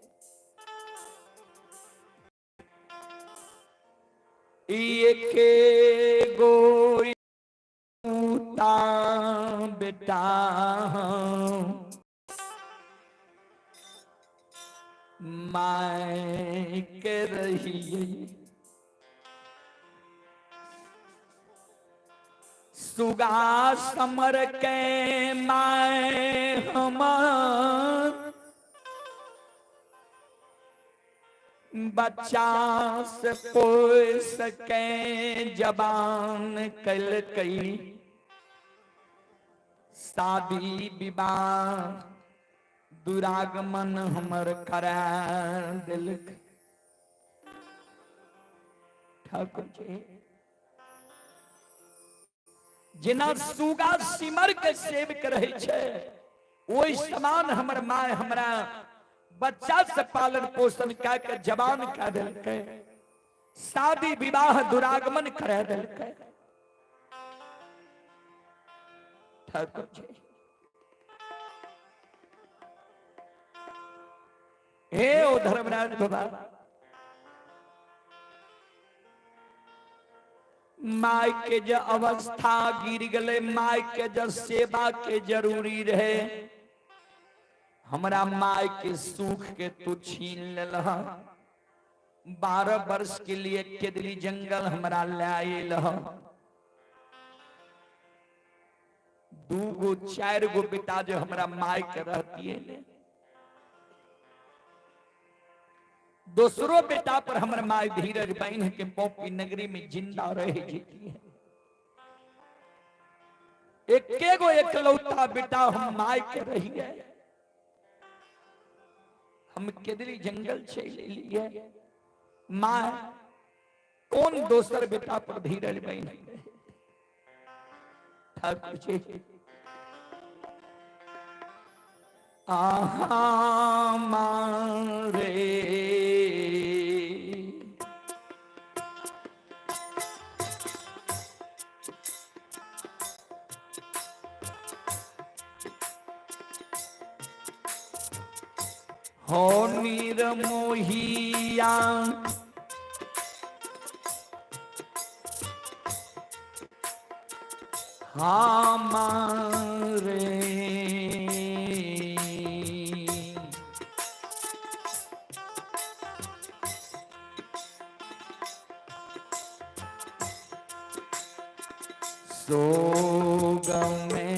एक गो बेटा माय के रही सुगा समर के माए हम बच्चा से पोय सके जबान कल कई शादी विवाह दुरागमन हमर करा दिल। ठाकुर जी जिना सुगा सिमर के सेवक रहे छे ओई समान हमर माय हमरा बच्चा से पालन पोषण का के जवान कर दिलकै, शादी विवाह दुरागमन करा दिलकै। ठाकुर जी हे ओ धर्मराज बाबा, माय के जो अवस्था गिर गले, माय के जो सेवा के जरूरी रहे, हमरा माय के सुख के तू छीन लेलह। 12 वर्ष के लिए केदली जंगल हमरा ले आइलह। 2 गो 4 गो बेटा जो हमरा माय के रहती है, दूसरो बेटा पर हमर माय धीरज बहन के पोपी नगरी में जिंदा रह जीती है। एके गो एकलौता बेटा हम माय के रही गए, हम केदली जंगल चले लिए। माय कौन दोसर बेटा पर धीरज बहन रहे। ठाकुर जी आहा मारे हो निर्मोहिया हमारे सोग में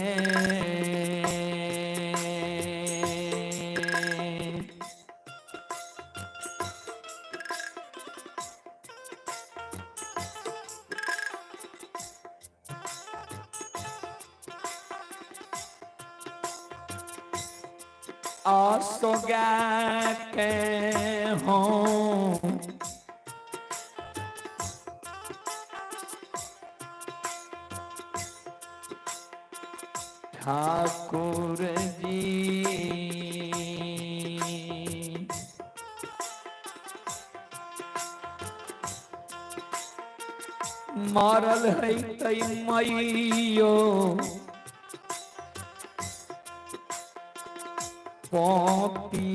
आसोगा के हों ठाकुर जी मारल है तई मैयो पोपी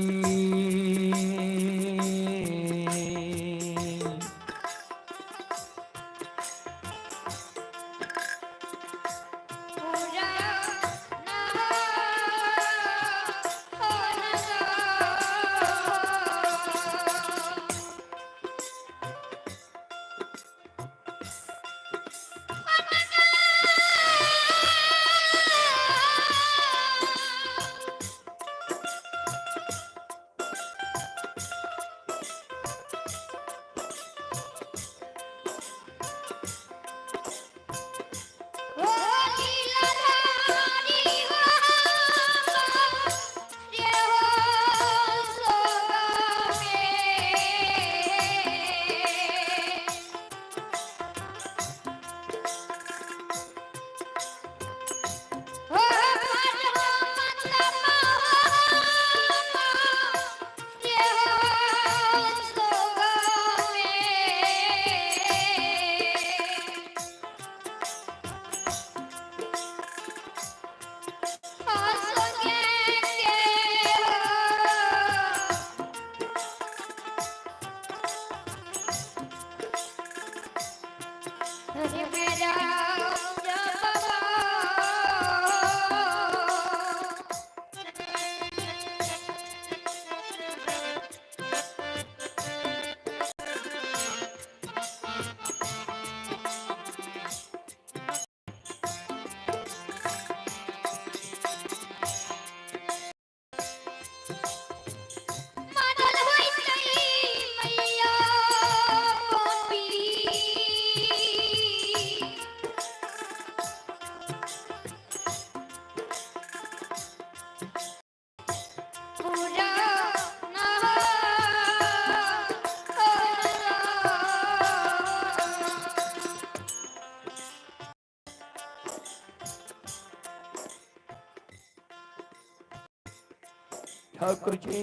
ठाकुर जी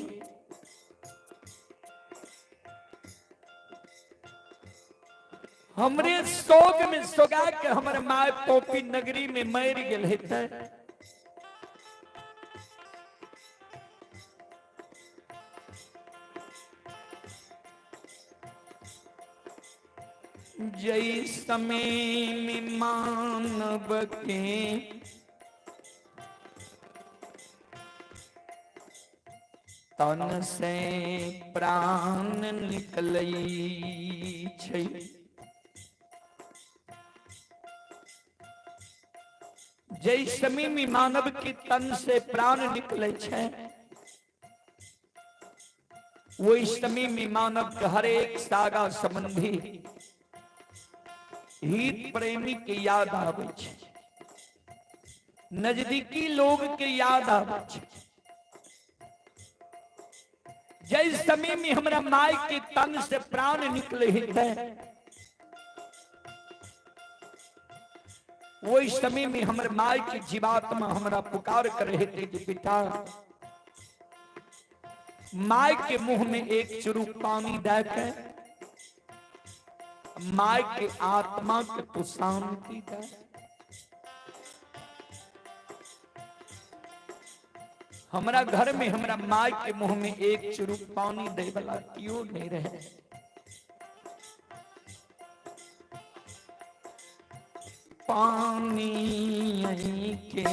हमरे सोग में सोगा के हमर माय पोपी नगरी में मर गेल हेतै। जय समय में मानव के तन से प्राण निकलै छै। जय समय में मानव के तन से प्राण निकले छै, वही समय में मानव के हर एक सागा संबंधी हित प्रेमी के याद आवे छै, नजदीकी लोग के याद आवे छै। जय समय में हमरा माय के तन से प्राण निकले हेतै, वही समय में हमर माय के जीवात्मा हमरा पुकार करे हेतै जे बेटा माय के मुंह में एक चुरुक पानी दे के माय के आत्मा के तू शांति दे। हमरा घर में हमरा माय के मुंह में एक चुरुक पानी दे वाला क्यों नहीं रहे। पानी के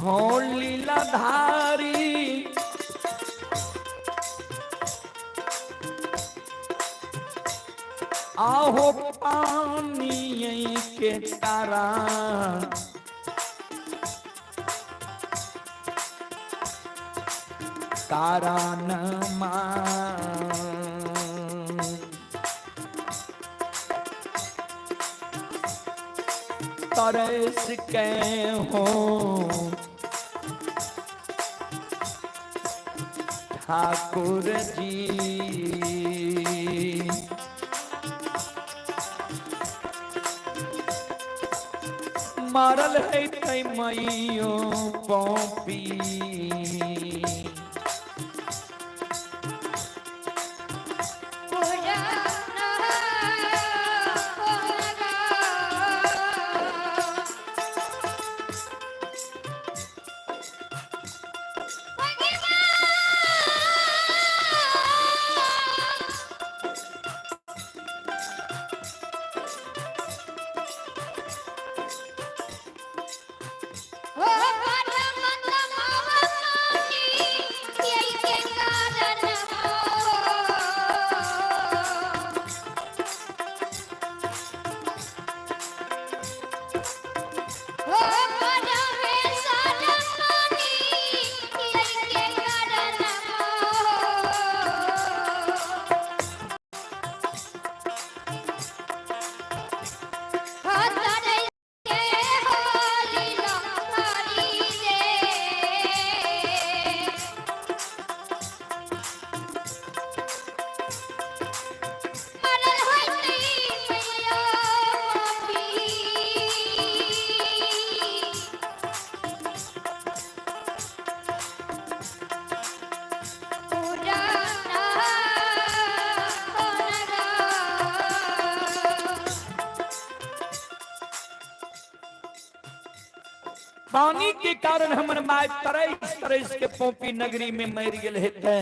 हो लीलाधारी आहो पानी के तारा कारण तरस के हो ठाकुर जी। मारल है तै मैयो पौपी पानी के कारण हमर माय तरस तरस के पोपी नगरी में मर गेल हेतै।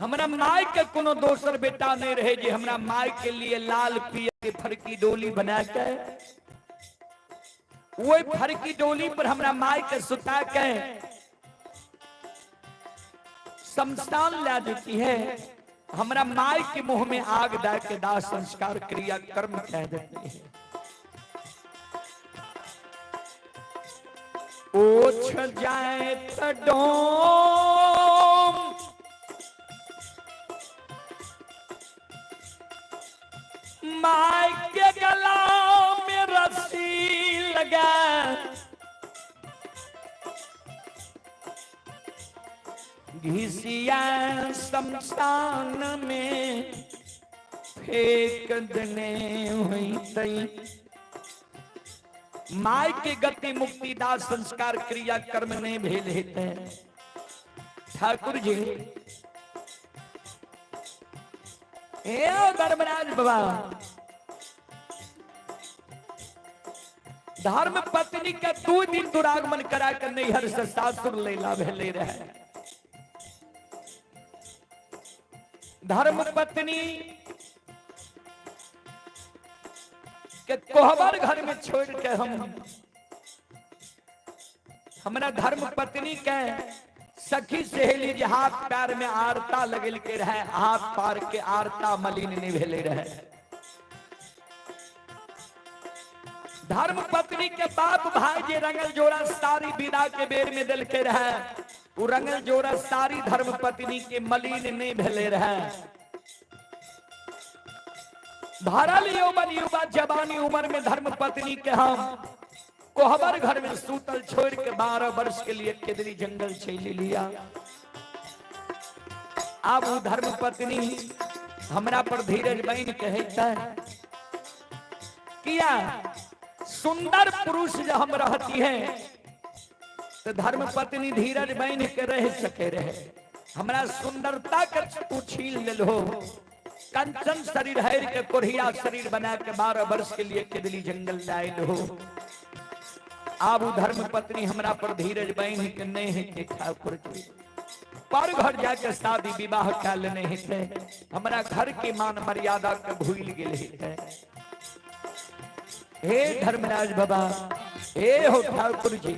हमरा माय के कोनो दोसर बेटा नहीं रहे जे हमरा माय के लिए लाल पियर के फरकी डोली बना के वही फरकी डोली पर हमरा माय के सुता के शमशान ला देती है। हमरा माय के मुंह में आग डाल के दाह संस्कार क्रिया कर्म कह देती है। ओछ जाए तो डोम माय के गला में रस्सी लगा घिसिया शमशान में फेंक देने हुई तई। माय के गति मुक्ति दास संस्कार क्रिया कर्म ने भेल हेते। ठाकुर जी ए धर्मराज बाबा, धर्म पत्नी के 2 दिन दुरागमन करा कर नैहर से सासुर लैला भेले रहे। धर्म पत्नी के कोहबर घर में छोड़ के हमरा धर्म पत्नी के सखी सहेली जे हाथ पैर में आरता लगल के रहे, हाथ पार के आरता मलिन नहीं भेले रहे। धर्म पत्नी के बाप भाई जे रंगल जोड़ा सारी विदा के बेर में दिल के रहे, वो रंगल जोड़ा सारी धर्म पत्नी के मलिन नहीं भेले रहे। भरल यौवन युवा जवानी उम्र में धर्म पत्नी के हम कोहबर घर में सूतल छोड़ के 12 वर्ष के लिए केदरी जंगल चली लिया। अब वो धर्म पत्नी हमरा पर धीरज बन कहता है किया सुंदर पुरुष जब हम रहती है तो धर्म पत्नी धीरज बन के रह सके रहे। हमरा सुंदरता के तू छीन ले लो, कंचन शरीर है के कोरिया शरीर बना के 12 वर्ष के लिए केदली जंगल लाए हो। अब धर्म पत्नी हमरा पर धीरज बन के नहीं है के ठाकुर जी पर घर जाके शादी विवाह कर लेने है, हमरा घर के मान मर्यादा के भूल गेल है। हे धर्मराज बाबा, हे हो ठाकुर जी,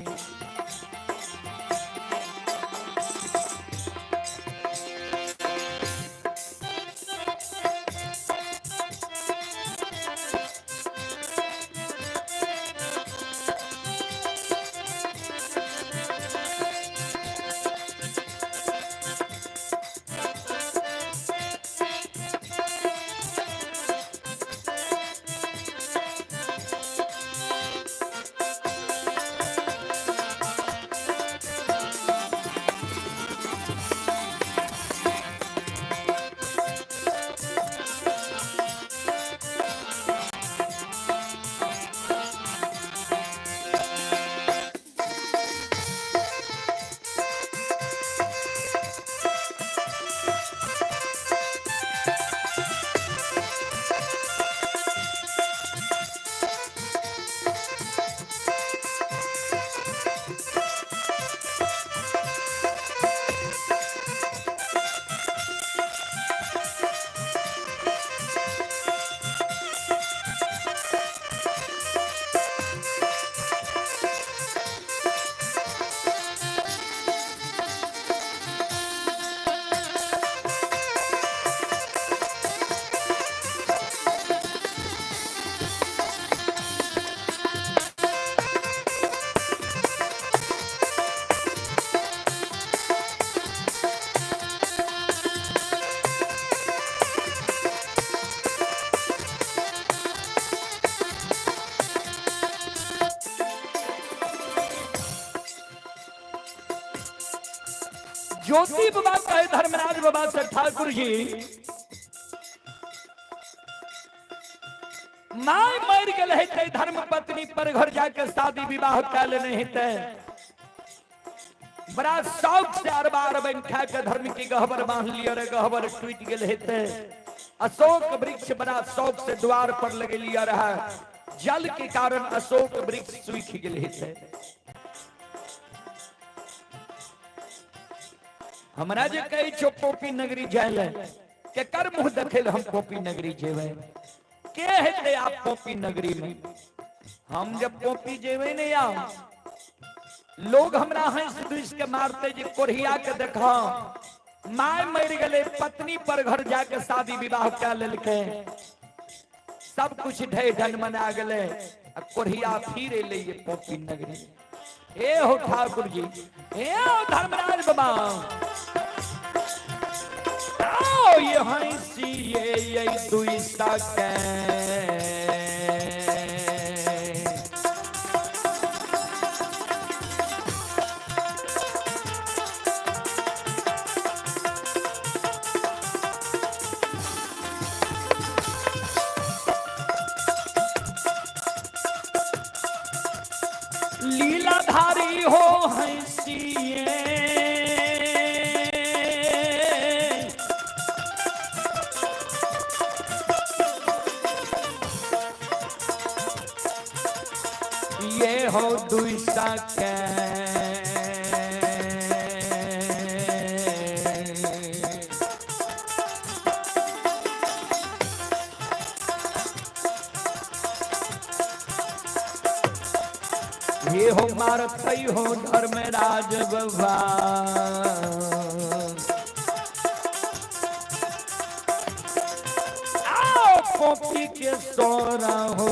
ज्योति बाबा कहे धर्मराज बाबा से ठाकुर जी माय मर गए है धर्म पत्नी पर घर जाके शादी विवाह कर लेने हेते बड़ा शौक से अरबा अरबन खा के धर्म की गहबर बांध लिया रे, गहबर टूट गए हेते। अशोक वृक्ष बड़ा शौक से द्वार पर लगे लिया रहा, जल के कारण अशोक वृक्ष सूख गए हेते। हमरा जे कहे छो पोपी नगरी जाए के कर मुंह देखेल हम पोपी नगरी जेवे के हेते आप पोपी नगरी में। हम जब पोपी जेवे ने आ लोग हमरा हंस दुस के मारते जे कोरिया के देखा माय मर गए पत्नी पर घर जाके शादी विवाह कर लेलके, सब कुछ ढे ढन मना गए, कोरिया फिर ले ये पोपी नगरी। ए हो ठाकुर जी, ए हो धर्मराज बाबा, आओ ये हंसी ये दुईसा के ये हो दुईसा के ये हो मारत हो धर्मराज भगवान आओ पोपी के सोरा हो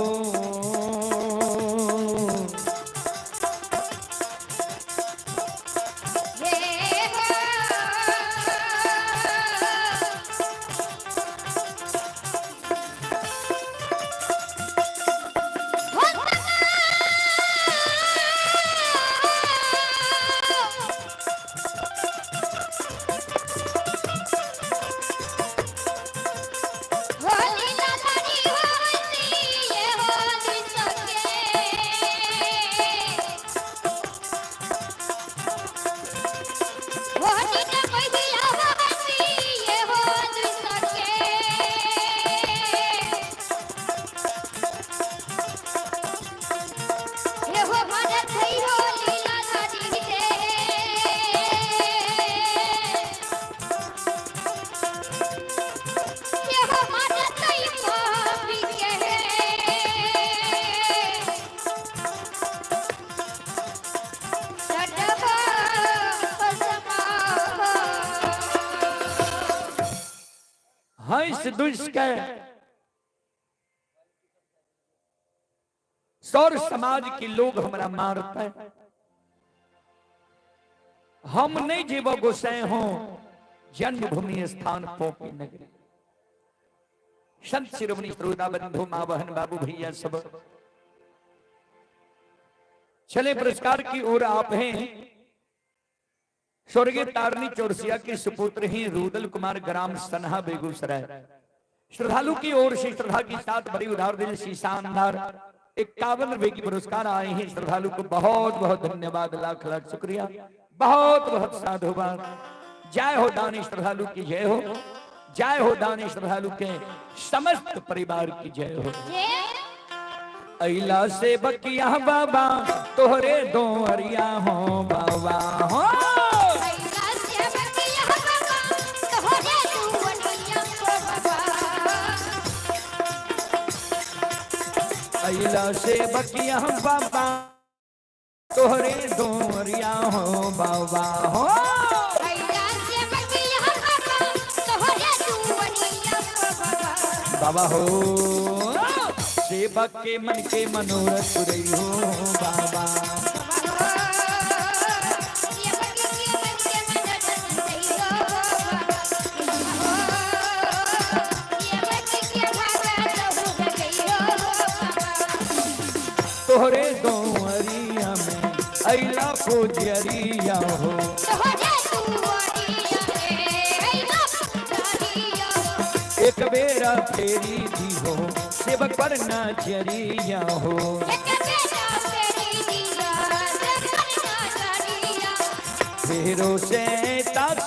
हंस दुष्क सौर समाज के लोग हमारा मारता है हम नहीं जीव गोसाई हो जन्मभूमि स्थान पोपी नगरी संत शिरोमणि श्रोता बंधु मां बहन बाबू भैया सब चले पुरस्कार की ओर आप हैं स्वर्गीय तारनी चौरसिया के सुपुत्र ही रुदल कुमार ग्राम सनहा बेगूसराय श्रद्धालु की ओर से श्रद्धा के साथ बड़ी उदार दिल से शानदार 51 रुपए की पुरस्कार आए हैं श्रद्धालु को बहुत बहुत धन्यवाद लाख लाख शुक्रिया बहुत बहुत साधुवाद जय हो दानी श्रद्धालु की जय हो जय हो दानी श्रद्धालु के समस्त परिवार की जय हो अइला से बकिया बाबा तोहरे दो अरिया हो बाबा हो अइला से बकिया बाबा तोहरे दोरिया हो बाबा हो बाबा हो सेवक के मन के मनोरथ पूरे हो बाबा तोहरे दोरिया में अइला पूजरिया हो एक बेरा फेरी दी हो सेवक पर नजरिया हो फेरो से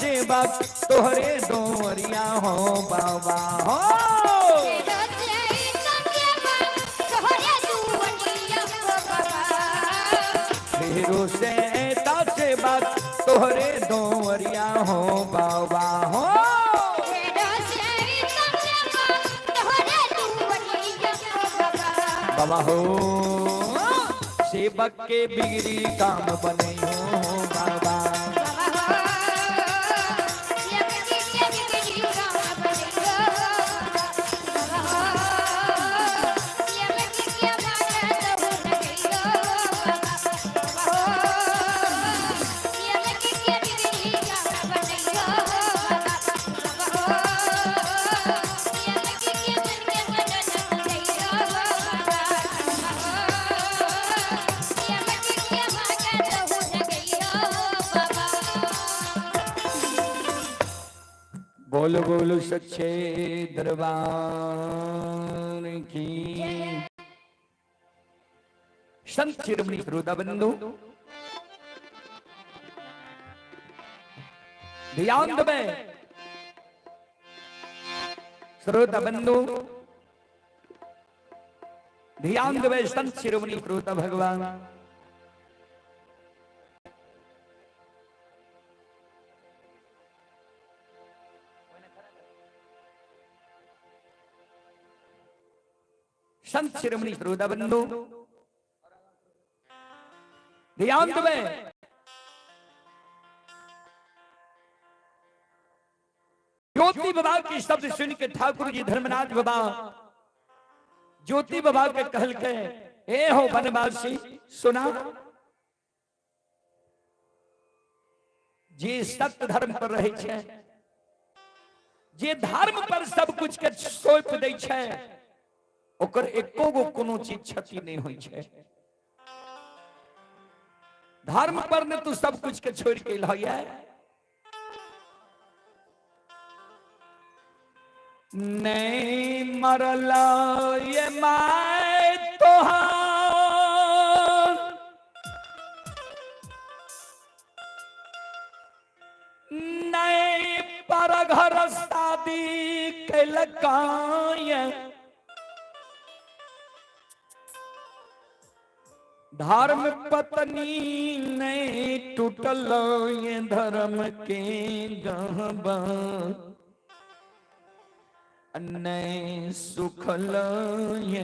सेवक तोहरे दोरिया हो बाबा हो फेरो से सेवक तोहरे दोरिया हो बाबा हो बाबा हो सेवक के बिगड़ी काम बने हो बाबा बोलो बोलो सच्चे दरबार की संत शिरोमणि श्रोता बंधु ध्यान दबे श्रोता बंधु ध्यान देवे संत शिरोमणि श्रोता भगवान। संत शिरोमणि श्रोता बंधु ध्यान देवे। ज्योति बाबा के शब्द सुन के ठाकुर जी धर्मनाथ बाबा ज्योति बाबा के कहल के ए हो बनवासी सुना, जे सत्य धर्म पर रहे छे, जे धर्म पर सब कुछ के सौंप दै छे, ओकर एको गो कोनो चीज क्षति नहीं होई छे। धर्म पर ने तू सब कुछ के छोड़ के लहिया। नहीं मरला ये माय तोहार, नहीं पर घर शादी के लगाए, धर्म पत्नी नहीं टूटल ये धर्म के गहबा, नहीं सुखल ये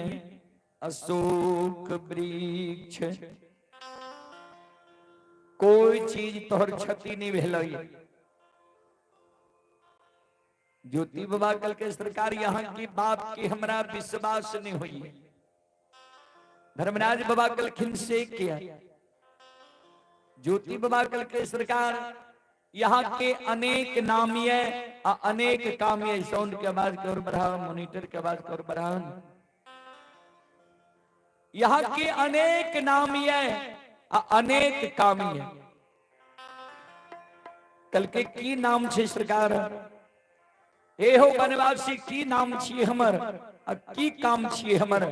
अशोक वृक्ष, कोई चीज तोहर क्षति नहीं भेल। ज्योति बाबा कल के सरकार यहाँ की बात की हमरा विश्वास नहीं हुई। धर्मराज बाबा कल खिन से किया। ज्योति बाबा कल के सरकार यहाँ के अनेक नामिय अनेक कामिय। साउंड की आवाज की ओर बढ़ाओ, मॉनिटर की आवाज की ओर बढ़ाओ। यहाँ के अनेक नामिय अनेक कामिय। कल के की नाम छे सरकार? ए हो बनवासी की नाम छिए हमर आ की काम छिए हमर?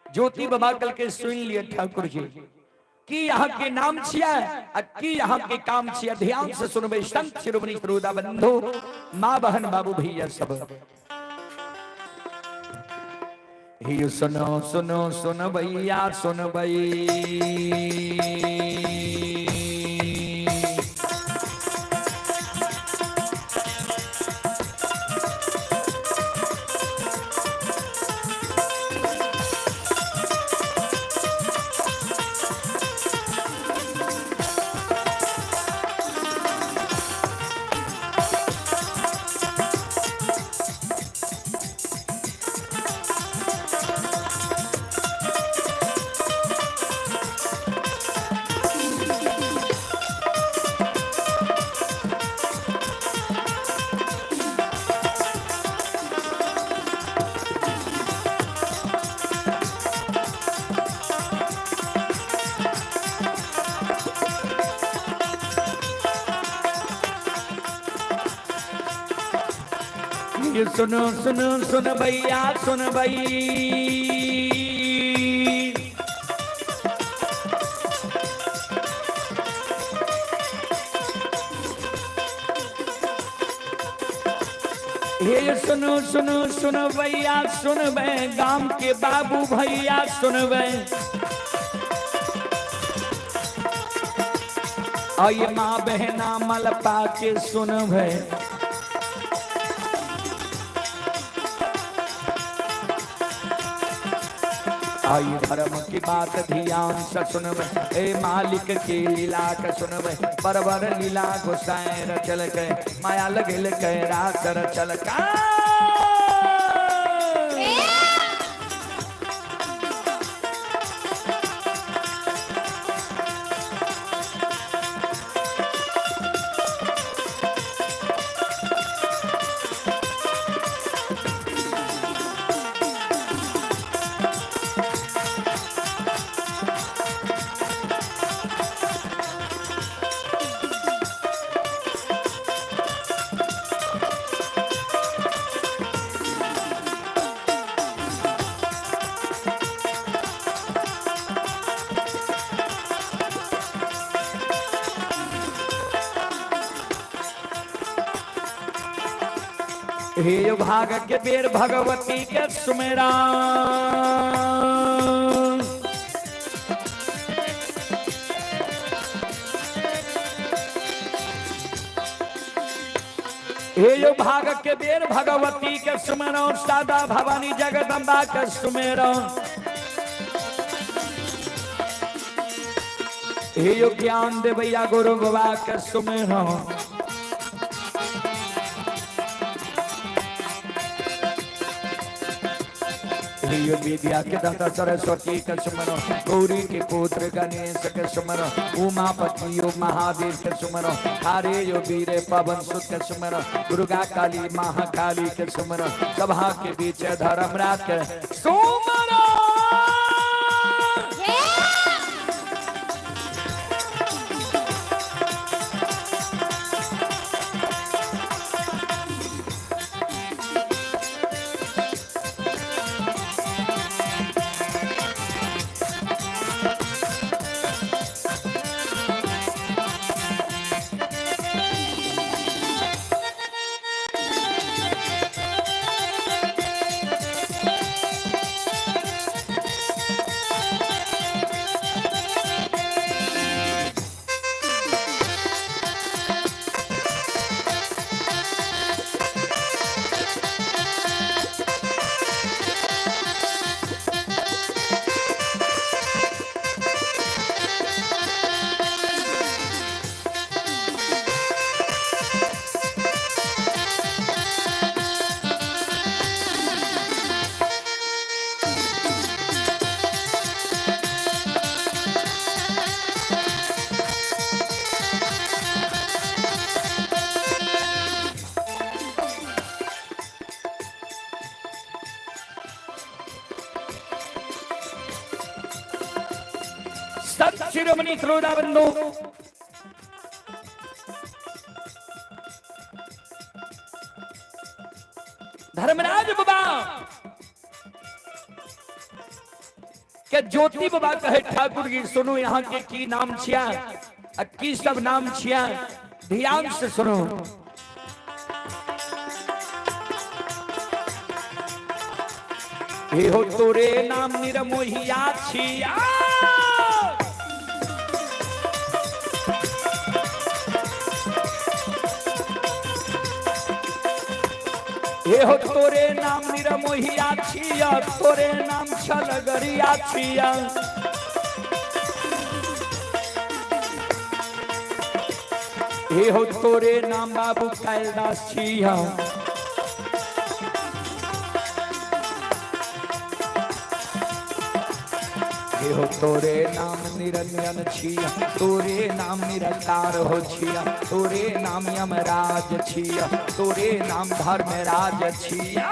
ज्योति बाबा कल के सुन लिए ठाकुर जी की यहाँ के नाम छिया आ की यहाँ के काम छिया। ध्यान से सुनबे संत शिरोमणि श्रोता बंधु, माँ बहन बाबू भैया सब। ही सुनो सुनो सुन भैया सुन भई, सुनो सुनो सुन भैया सुन भई, हे सुनो सुनो सुन भैया सुन बे, गांव के बाबू भैया सुन बे। आये माँ बहना मलपा के सुन बे। आई धर्म की बात ध्यान से सुनब, ए मालिक की लीला के सुनब। परवर लीला गोसाई रचल के, माया लगल के रात रचल का। हे यो भाग के बेर भगवती के सुमेरा, हे यो भाग के बेर भगवती के सुमेरा, सादा भवानी जगदम्बा के सुमेरा, हे यो ज्ञान देवैया गुरु बाबा के सुमेरा, यो विद्या के दाता सरस्वती के सुमरो, गौरी के पुत्र गणेश के सुमरो, उमापति यो महादेव के सुमरो, हारे यो वीर पवन सुत के सुमरो, दुर्गा काली महाकाली के सुमरो, सभा के बीच धर्मराज के सुमरो। शिरोमणि श्रोताबंधु, धर्मराज बाबा के ज्योति बाबा कहे ठाकुर जी सुनो यहाँ के की नाम छिया, की सब नाम छिया, ध्यान से सुनो। हे हो तोरे नाम निरमोहिया छिया, हे हो तोरे नाम निरमोहिया छिया, तोरे नाम छलगरिया छिया, हे हो तोरे नाम बाबू कैलाश छिया, हे हो तोरे नाम निरंजन छिया, तोरे नाम निरंकार हो छिया, तोरे नाम यमराज छिया, तोरे नाम धर्मराज छिया।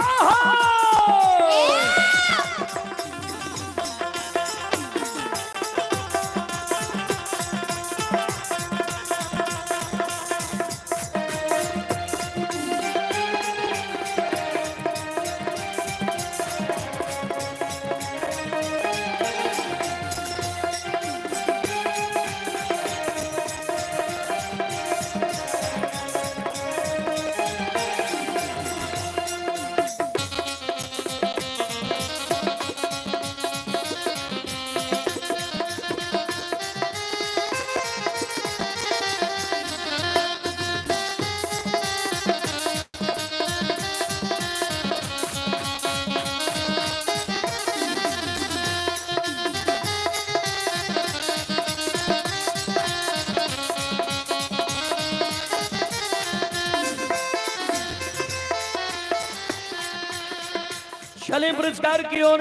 चले पुरस्कार की ओर।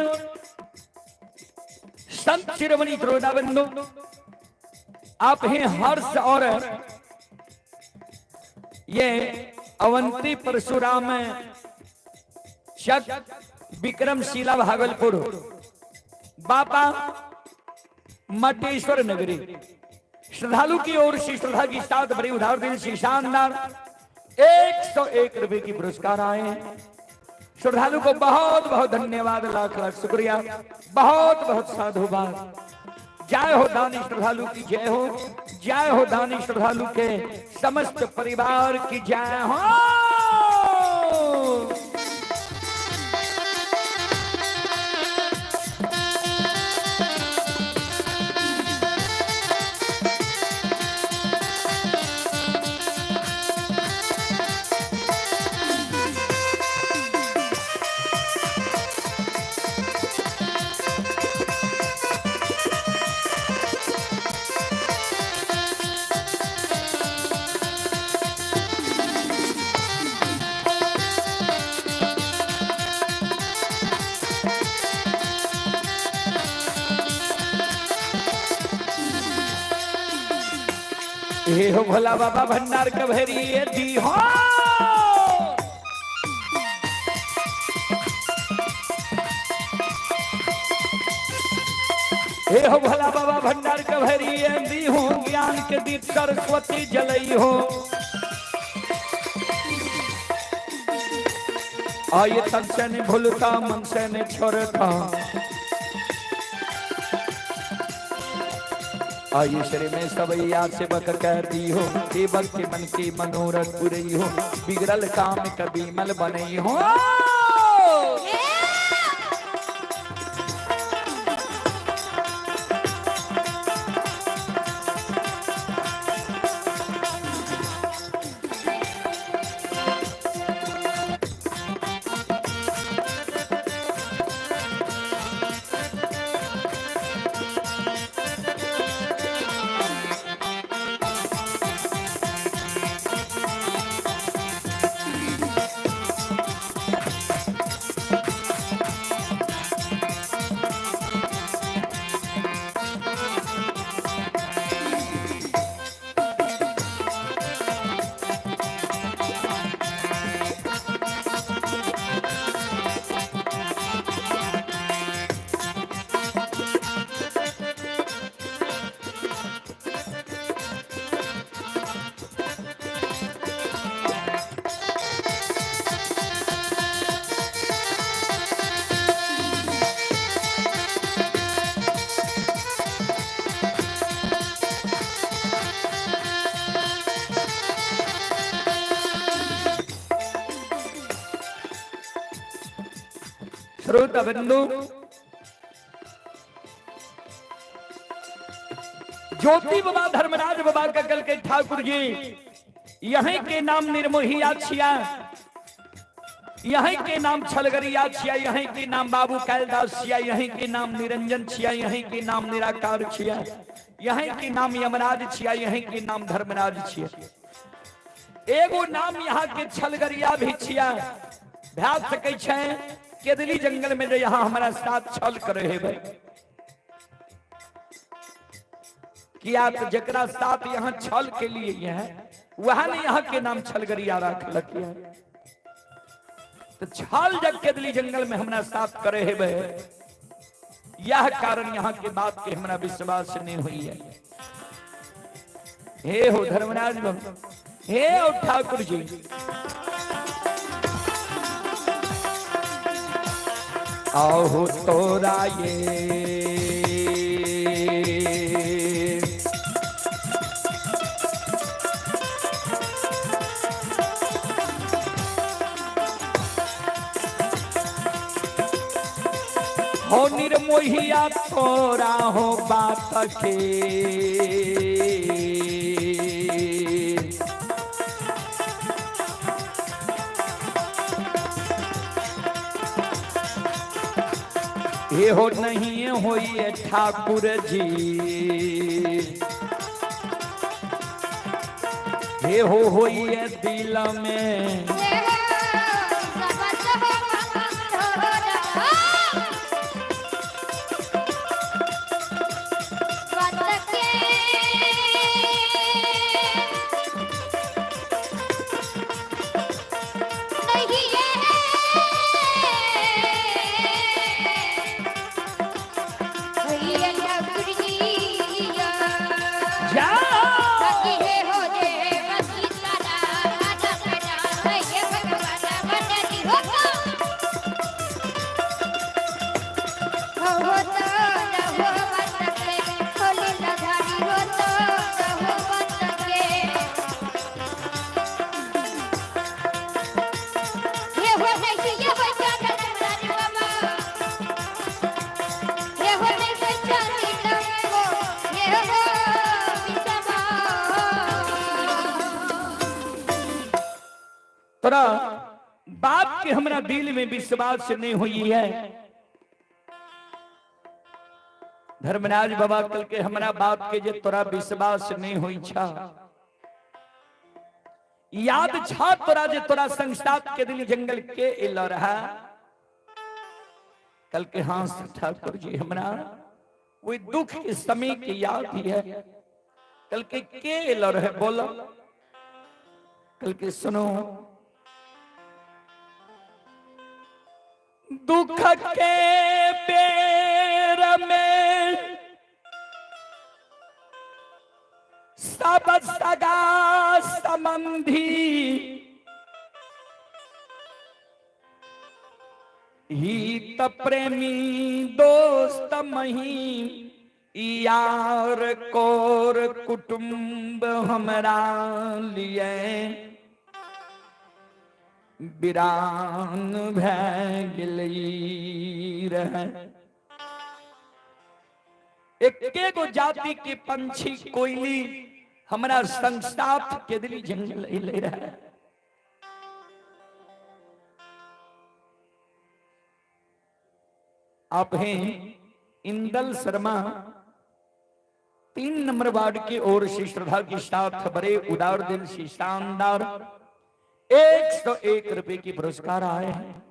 संत शिरोमणि श्रोताबंधु, आप हैं हर्ष और ये अवंती परशुराम चक विक्रमशिला भागलपुर बापा मटेश्वर नगरी श्रद्धालु की ओर से श्रद्धा की साथ बड़ी उधार दिन से शानदार 101 रुपए की पुरस्कार आए हैं। श्रद्धालु को बहुत बहुत धन्यवाद, लाख लाख शुक्रिया, बहुत बहुत साधुवाद। जय हो दानी श्रद्धालु की जय हो, जय हो दानी श्रद्धालु के समस्त परिवार की जय हो। हे हो भोला बाबा भंडार कभरी ये दी हो। हे हो भोला बाबा भंडार कभरी ये दी हो, ज्ञान के दीप सरस्वती जलई हो। आये तन से नहीं भूलता मन से नहीं छोड़ता, आये श्री में सब याद से बक कर दी हो, देवक के मन की मनोरथ पूरी हो, बिगड़ल काम कभी मल बनी हो। श्रोता बिंदु, ज्योति बाबा धर्मराज बाबा ककल के ठाकुर जी यहीं के नाम निर्मोहिया छिया, यहीं के नाम छलगरिया छिया, यहीं के नाम बाबू कैलदास छिया, यहीं के नाम निरंजन छिया, यहीं के नाम निराकार छिया, यहीं के नाम यमराज छिया, यहीं के नाम धर्मराज छिया। एगो नाम यहाँ के छलगरिया भी छिया। भ्यास सकै छै केदली जंगल में यहाँ हमारा साथ छल करे है भाई, किया तो जकरा साथ यहाँ छल के लिए है वह ने यहाँ के नाम छलगरिया रख है। तो छल जग केदली जंगल में हमारा साथ करे है भाई, यह कारण यहाँ के बात के हमारा विश्वास नहीं हुई है। हे हो धर्मराज बाबू, हे हो ठाकुर जी, आओ तोरा ये हो निर्मोहिया तोरा हो बात के, हे हो नहीं होइए ठाकुर जी, हे हो होइए दिल में, तोरा बात के हमरा दिल में विश्वास नहीं हुई है। धर्मराज बाबा कल के हमरा बात के जे तोरा विश्वास नहीं हुई छा, याद छा तोरा जे तोरा संसार के दिल जंगल के एल रहा कल के। हाँ ठाकुर जी, हमरा वो दुख के समय की याद ही है। कल के लड़ है बोलो, कल के सुनो। दुख के बेर में सब सगा संबंधी हित प्रेमी दोस्त मही यार कोर कुटुंब हमरा लिए वीरान भै गेली रहे। एके गो जाति के पंछी कोयली हमरा संसाप के दिली जंगल ले रहा। आप हैं इंदल शर्मा 3 नंबर वार्ड की ओर से श्रद्धा के साथ बड़े उदार दिल से शानदार 101 रुपए की पुरस्कार आए हैं।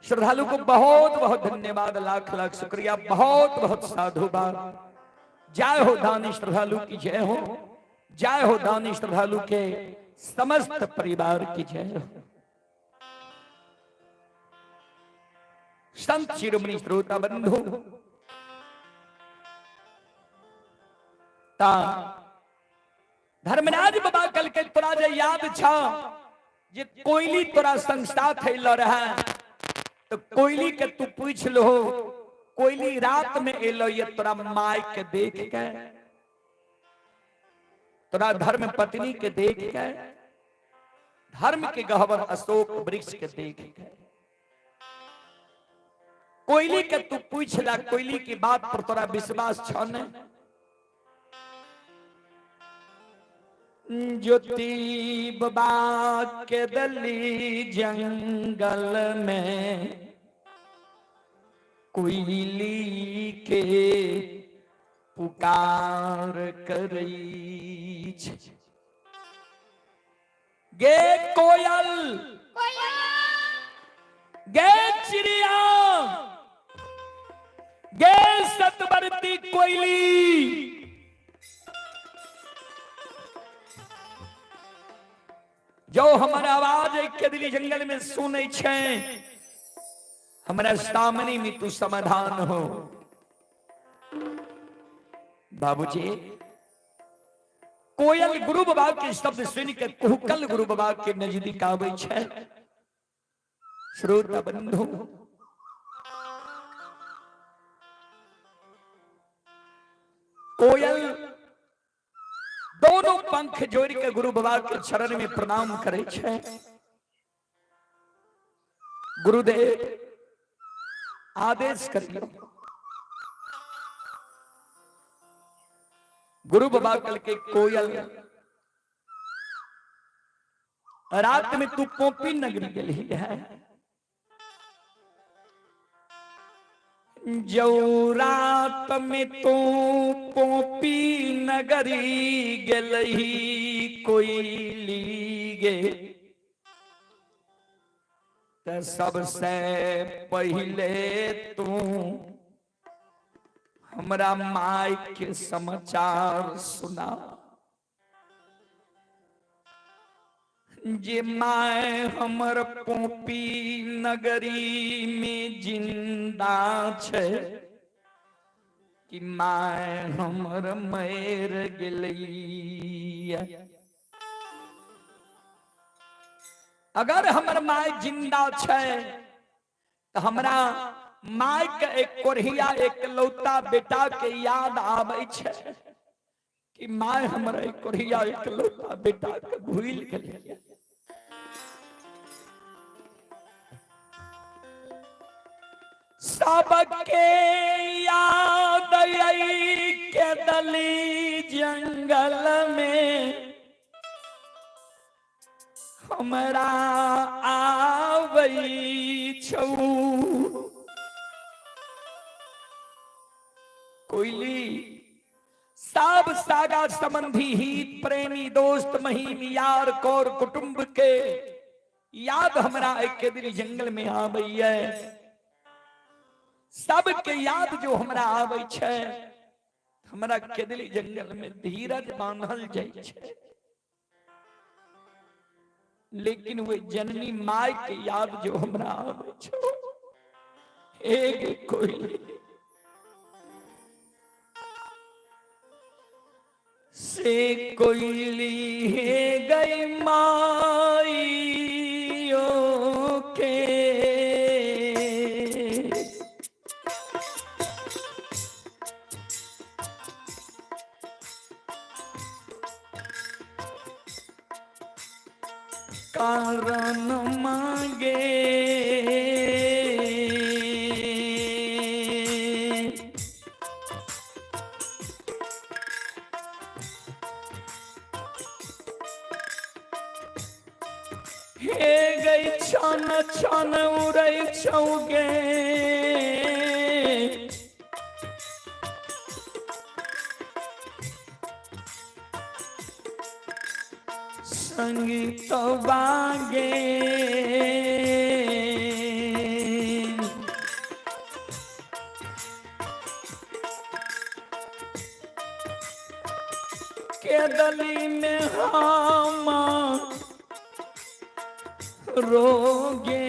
श्रद्धालु को बहुत बहुत धन्यवाद, लाख लाख शुक्रिया, बहुत बहुत साधुवाद। जय हो दानी श्रद्धालु की जय हो, जय हो दानी श्रद्धालु के समस्त परिवार की जय हो। संत शिरोमणि श्रोता बंधु ता धर्मराज बाबा कल के तोरा जे याद छा जे कोयली तोरा संस्था थैल रहा, तो कोयली के तू पूछ लो, कोयली रात में एलो ये तोरा माय के देख के, तोरा धर्म पत्नी के देख के, धर्म के गहवर अशोक वृक्ष के देख के। कोयली के तू पूछ ला, कोयली की बात पर तोरा विश्वास छने? ज्योति बाबा के दली जंगल में कोयली के पुकार करई छै। गे कोयल, गे चिड़िया, गे सतवर्ती कोयली, जो हमारा आवाज एक के दिली जंगल में सुने छे, हमारा सामने में तू समाधान हो। बाबूजी कोयल गुरु बाबा के शब्द सुन के कुहकल गुरु बाबा के नजदीक आवे छे। श्रोता बंधु कोयल दोनों पंख जोड़ के गुरु बाबा के चरण में प्रणाम करे छे। गुरुदेव आदेश करियो। गुरु बाबा कल के कोयल रात में तू पोपी नगरी गेली है, जो रात में तू पोपी नगरी गेलही कोयली गे, तो सबसे पहले तू हमरा माय के समाचार सुना। जे माय हमर पोपी नगरी में जिंदा छे, कि माय हमर मर गेली। अगर हमर माय जिंदा छे तो हमरा माय के एक कोरहिया एक लौता बेटा के याद आवे छे, कि माय हमरा एक कोरहिया एक लौता बेटा के भूल गेली। सबके याद आई के दली जंगल में हमरा आवई छौ। कोयली सब सागा संबंधी हित प्रेमी दोस्त महीम यार कोर कुटुंब के याद हमरा एक दिन जंगल में आवई है। सबके याद जो हमरा आवे छे, हमारा केदली जंगल में धीरज बांधल जाय छे, लेकिन वे जननी माय के याद जो हमरा आवे छो, एक कोई से कोयली है गई माइयों के, कारण मांगे हे गई छन छन उड़ै छौगे, संगीत बागे केदली में हम रोगे,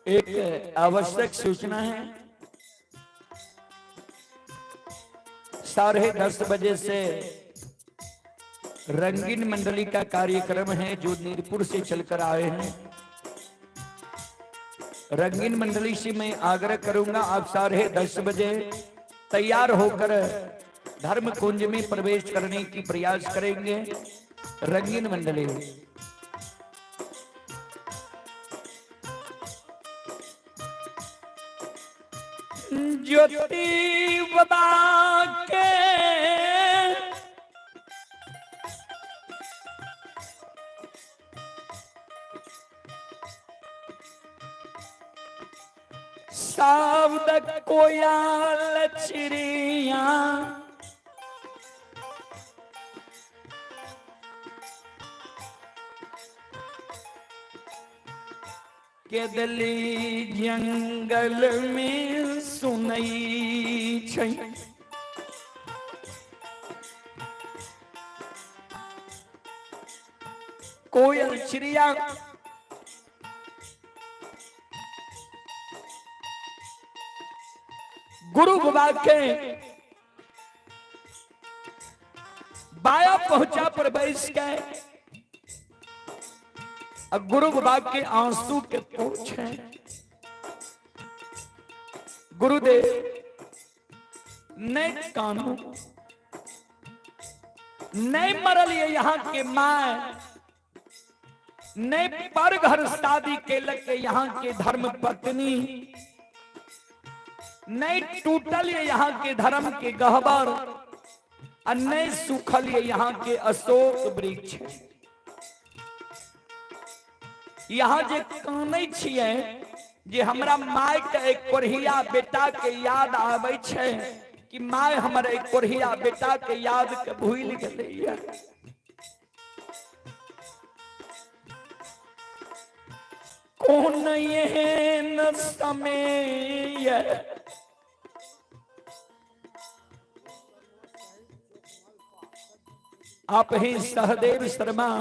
एक आवश्यक सूचना है, 10:30 बजे से रंगीन मंडली का कार्यक्रम है जो नीरपुर से चलकर आए हैं। रंगीन मंडली से मैं आग्रह करूंगा आप 10:30 बजे तैयार होकर धर्म कुंज में प्रवेश करने की प्रयास करेंगे। रंगीन मंडली ज्योति बता के शब्द कोयल चिड़िया के दिल्ली जंगल में सुनई छै। कोयल चिड़िया गुरु बाबा के बाया पहुंचा पर बैस के गुरु बाबा के आंसू के पूछे, गुरुदेव नहीं कानू नहीं मरल ये यहाँ के माए, नहीं पर घर शादी के लगे यहाँ के धर्म पत्नी, नहीं टूटल ये यहाँ के धर्म के गहबर, और नहीं सूखल ये यहाँ के अशोक वृक्ष। यहाँ जे कानै छियै जे हमरा माय के एक कोरहिया बेटा के याद आबै छै कि माय हमर एक कोरहिया बेटा के याद के भूल गेलै। कौन एहन समय आप ही सहदेव शर्मा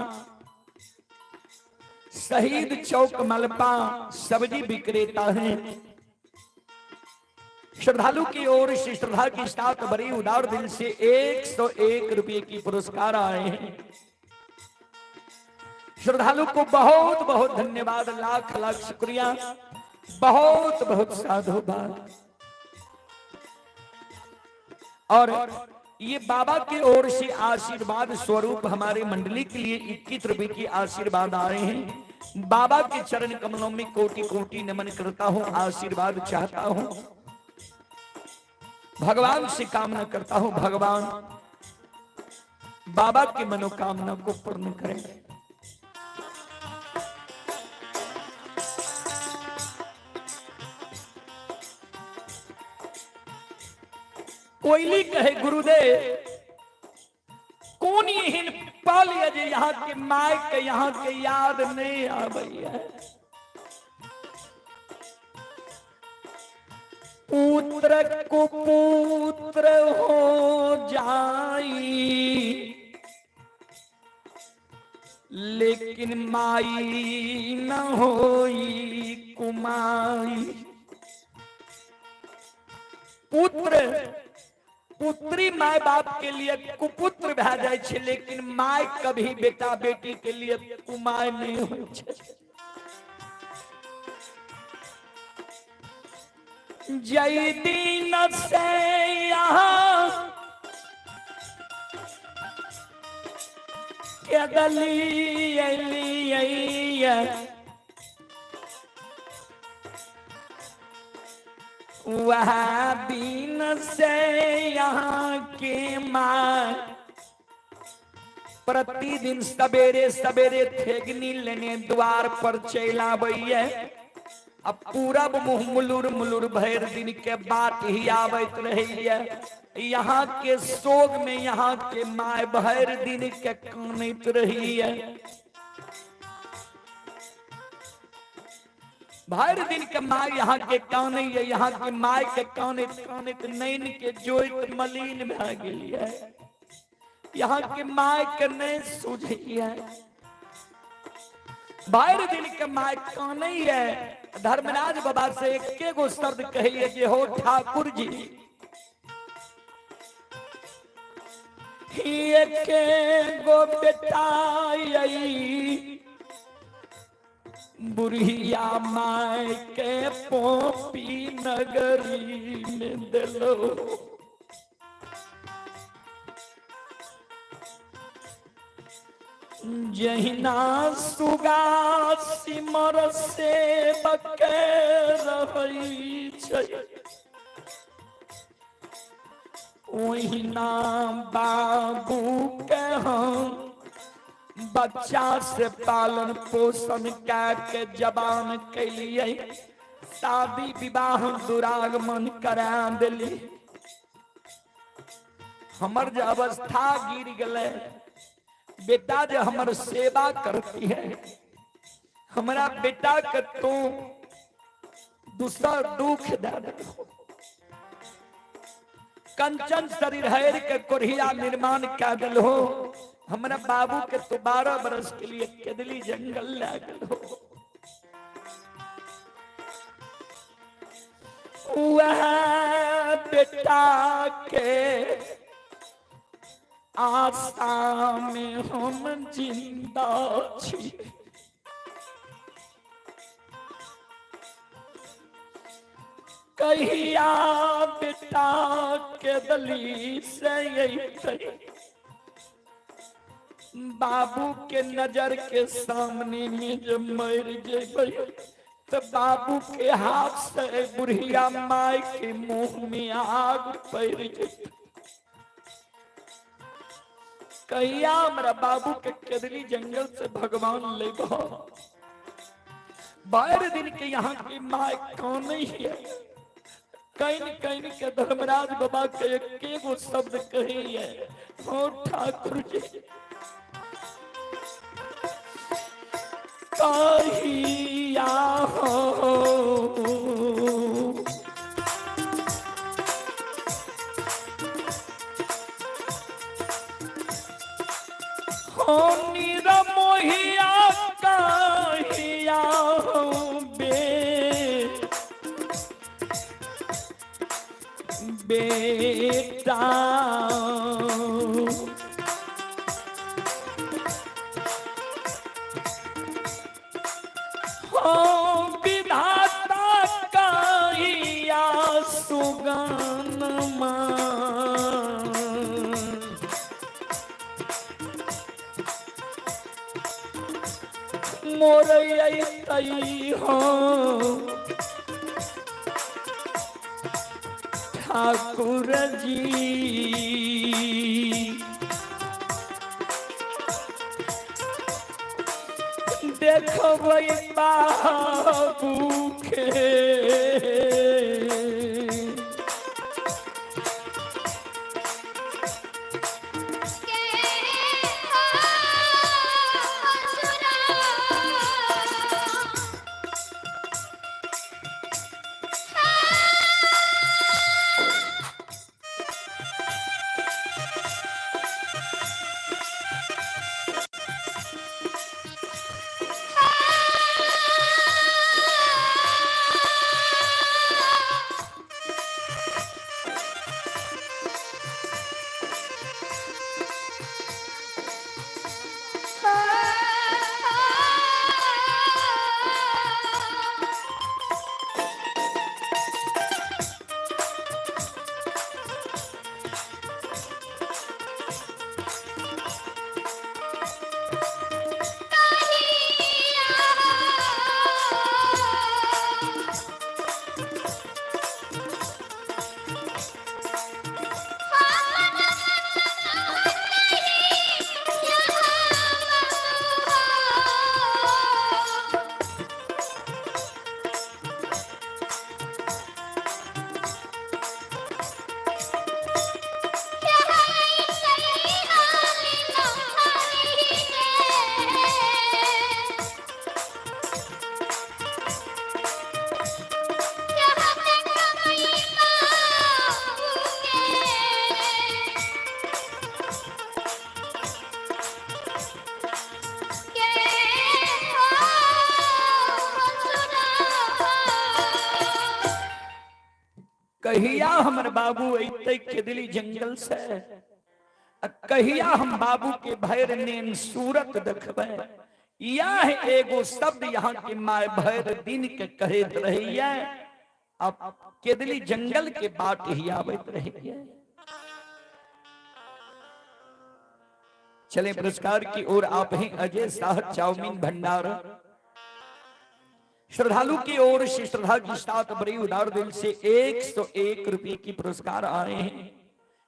शहीद चौक मलपा सब्जी विक्रेता हैं। श्रद्धालु की ओर से श्रद्धा की साथ बड़ी उदार दिल से 101 रुपये की पुरस्कार आए हैं। श्रद्धालु को बहुत बहुत धन्यवाद, लाख लाख शुक्रिया, बहुत बहुत साधुवाद। और ये बाबा की ओर से आशीर्वाद स्वरूप हमारे मंडली के लिए 21 रुपये की आशीर्वाद आए हैं। बाबा के चरण कमलों में कोटि कोटि नमन करता हूं, आशीर्वाद चाहता हूं, भगवान से कामना करता हूं भगवान बाबा की मनोकामना को पूर्ण करें। कोयली कहे गुरुदेव कौन यही पल जे यहाँ के माय के यहाँ के याद नहीं आबैया। पुत्र को पुत्र हो जाई लेकिन माई न होई कुमाई। पुत्र पुत्री माय बाप के लिए कुपुत्र भै जाय छै, लेकिन माय कभी बेटा बेटी के लिए कुमाय नहीं होय छै। जय दिन से यहाँ के गली अली वह दिन से यहाँ के माँ प्रतिदिन सवेरे सवेरे थेगनी लेने द्वार पर चल आबैया। अब पूरब मुँह मुलुर मुलुर भर दिन के बात ही आवत रहिए। यहाँ के सोग में यहाँ के माय भर दिन के कानत रही है। भर दिन के माय यहाँ के काने, यहाँ के माय के कानत कानत नैन के जोत मलिन भै गेलिए। यहाँ के माय के नहीं सूझिए। भर दिन के माय काने है। धर्मराज बाबा से एके गो शब्द कहिए कि हो ठाकुर जी, एके गो बेटा बुढ़िया माय के पोपी नगरी में दिलो। जहिना सुगा सिमर से बके रही छै, ओहिना बाबू के हम बच्चा से पालन पोषण के जवान कैलिए, शादी विवाह दुरागमन करा दिली। हमर जो अवस्था गिर गए, बेटा जो हमर सेवा करती है, हमारा बेटा के तू दूसरा दुख दे दे। कंचन शरीर हैर के कोरिया निर्माण कर दिल हो। हमारा बाबू के तो 12 बरस के लिए केदली जंगल ले गल हो। वह बेटा के आशा में हम जिंदा छी। कहिया बेटा के दली से बाबू के नजर के सामने में जब मर जेबै तो बाबू के हाथ से बुढ़िया माई के मुंह में आग पड़ जेतै। कहिया हमारा बाबू के केदली जंगल से भगवान ले गो। 12 दिन के यहाँ की माई कौन है? कहीं कहीं के धर्मराज बाबा के एक गो शब्द कही है, हो ठाकुर जी कहिया हो निरमोहिया कहिया बेटा हो विधाता कहिया सुगनमा मोर आई हो ठाकुर जी। देखो बाबू के कहिया हमर बाबू अइतै केदली जंगल से, कहिया हम बाबू के भैर नेन सूरत देखबै। यह एगो शब्द यहाँ के माय भैर दिन के कहत रही है। अब केदली जंगल के बाट ही आवत रही है। चले पुरस्कार की ओर आप हैं अजय शाह चाउमीन भंडार। श्रद्धालु की ओर से श्रद्धा की साथ बड़ी उदार दिल से 101 रुपए की पुरस्कार आ रहे हैं।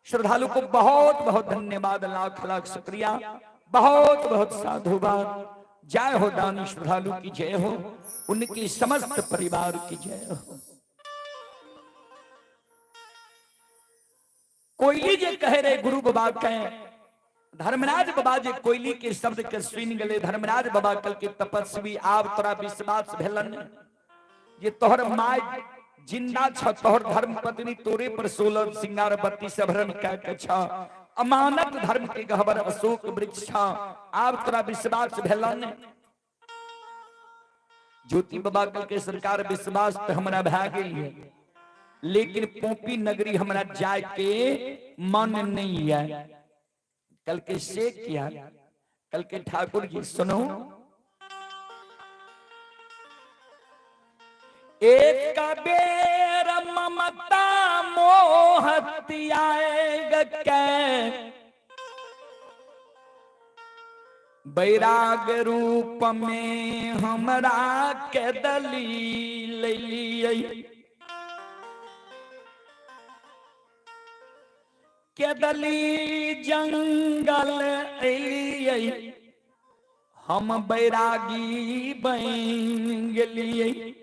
श्रद्धालु को बहुत बहुत धन्यवाद, लाख लाख शुक्रिया, बहुत बहुत साधुवाद। जय हो दानी श्रद्धालु की जय हो, उनकी समस्त परिवार की जय हो। कोयली जे कह रहे गुरु बाबा कहें धर्मराज बाबा जे कोयली के शब्द के सुन गले, धर्मराज बाबा कल के तपस्वी आब तोरा विश्वास भेलन जे तोहर माय जिंदा छ, तोहर धर्म पत्नी तोरे पर 16 सिंगार बत्ती से भरण के छ, अमानत धर्म के गहबर अशोक वृक्ष छ, आब तोरा विश्वास भेलन। ज्योति बाबा कल के सरकार विश्वास तो हमरा भए गेल है, लेकिन पोपी नगरी हमरा जाय के मन नहीं है। कल के से किया, कल के ठाकुर जी सुनो, एक बेर ममता मोह त्याग के बैराग रूप में हमरा के दलील लिये, के दली जंगल एलिये, हम बैरागी बन गेलिये।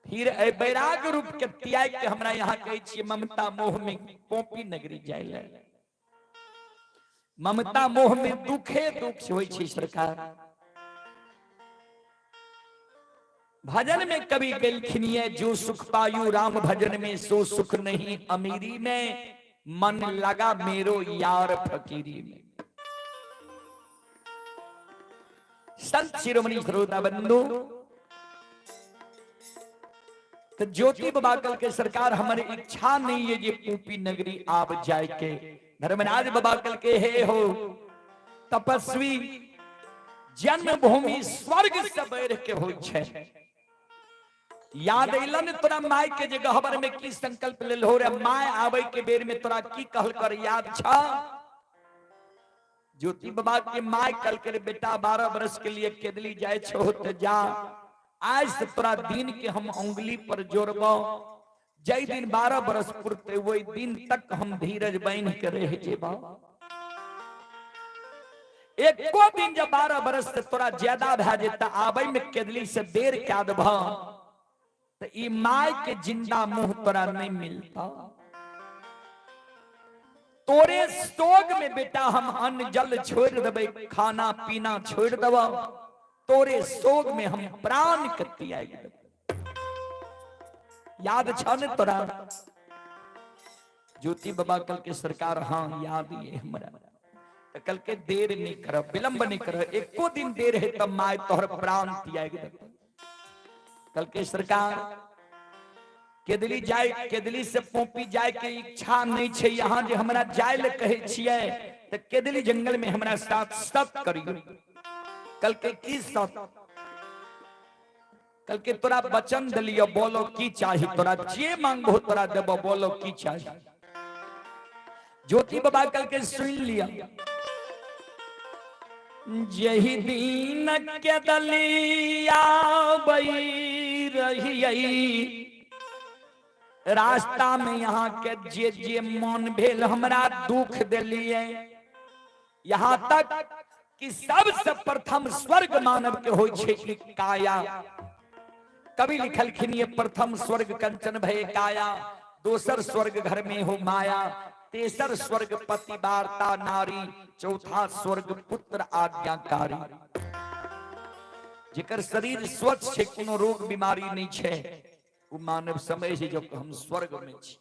फिर बैराग रूप के त्याग के हमरा यहाँ कहे छिए ममता मोह में पोपी नगरी जाए। ममता मोह में दुखे दुख होय छै सरकार। भजन में कवि गेलखिन है, जो सुख पायु राम भजन में सो सुख नहीं अमीरी में, मन लगा मेरो यार फकीरी में। संत शिरोमणि श्रोता बंधु, तो ज्योति बाबा कल के सरकार हमारी इच्छा नहीं है ये पोपी नगरी आप जाए के। धर्मराज बाबा कल के हे हो तपस्वी, जन्मभूमि स्वर्ग से बढ़ के हो छे। याद अइलन तोरा माय के जे गहबर में की संकल्प लेल हो रे, माय आवे के बेर में तोरा की कहल कर याद छ? ज्योति बाबा के माय कल कर बेटा 12 वर्ष के लिए केदली जाए छो तो जा, आज से तोरा दिन के हम उंगली पर जोड़बो, जय दिन 12 वर्ष पुरते वही दिन तक हम धीरज बांध के रह जेबा। एको दिन जब 12 वर्ष से तोरा ज्यादा भए जेता, आबे में केदली से देर क्या दबा, तो ई माय के जिंदा मुंह तोरा नहीं मिलता। तोरे सोग में बेटा हम अन्न जल छोड़ देबे, खाना पीना छोड़ देबा, तोरे सोग में हम प्राण के त्याग देबे। याद छ न तोरा? ज्योति बाबा कल के सरकार हाँ याद ये हमरा, तो कल के देर नहीं कर, विलंब नहीं कर, एको दिन देर है तब माय तोहर प्राण त्याग देबे। कल के सरकार केदली जाए, केदली से पोपी जाए के इच्छा नहीं छे, यहाँ जे हमरा जाय ले कहे छिए तो केदली जंगल में हमरा साथ सत करियो। कल के की सत? कल के तोरा वचन दलियो, बोलो की चाहिए तोरा, जे मांगो तोरा देबो, बोलो की चाहिए। ज्योति बाबा कल के सुन लिया, यही दिन के दलिया बई रही, रास्ता में यहाँ के जे जे मन भेल हमरा दुख दिलिए, यहाँ तक कि सबसे प्रथम स्वर्ग मानव के होय छे काया। कवि लिखलखिन ये प्रथम स्वर्ग कंचन भय काया, दोसर स्वर्ग घर में हो माया, तेसर स्वर्ग पति वार्ता नारी, चौथा स्वर्ग पुत्र आज्ञाकारी। जेकर शरीर स्वच्छ छे, कोनो रोग बीमारी नहीं छे, वो मानव समय से जब हम स्वर्ग में छी।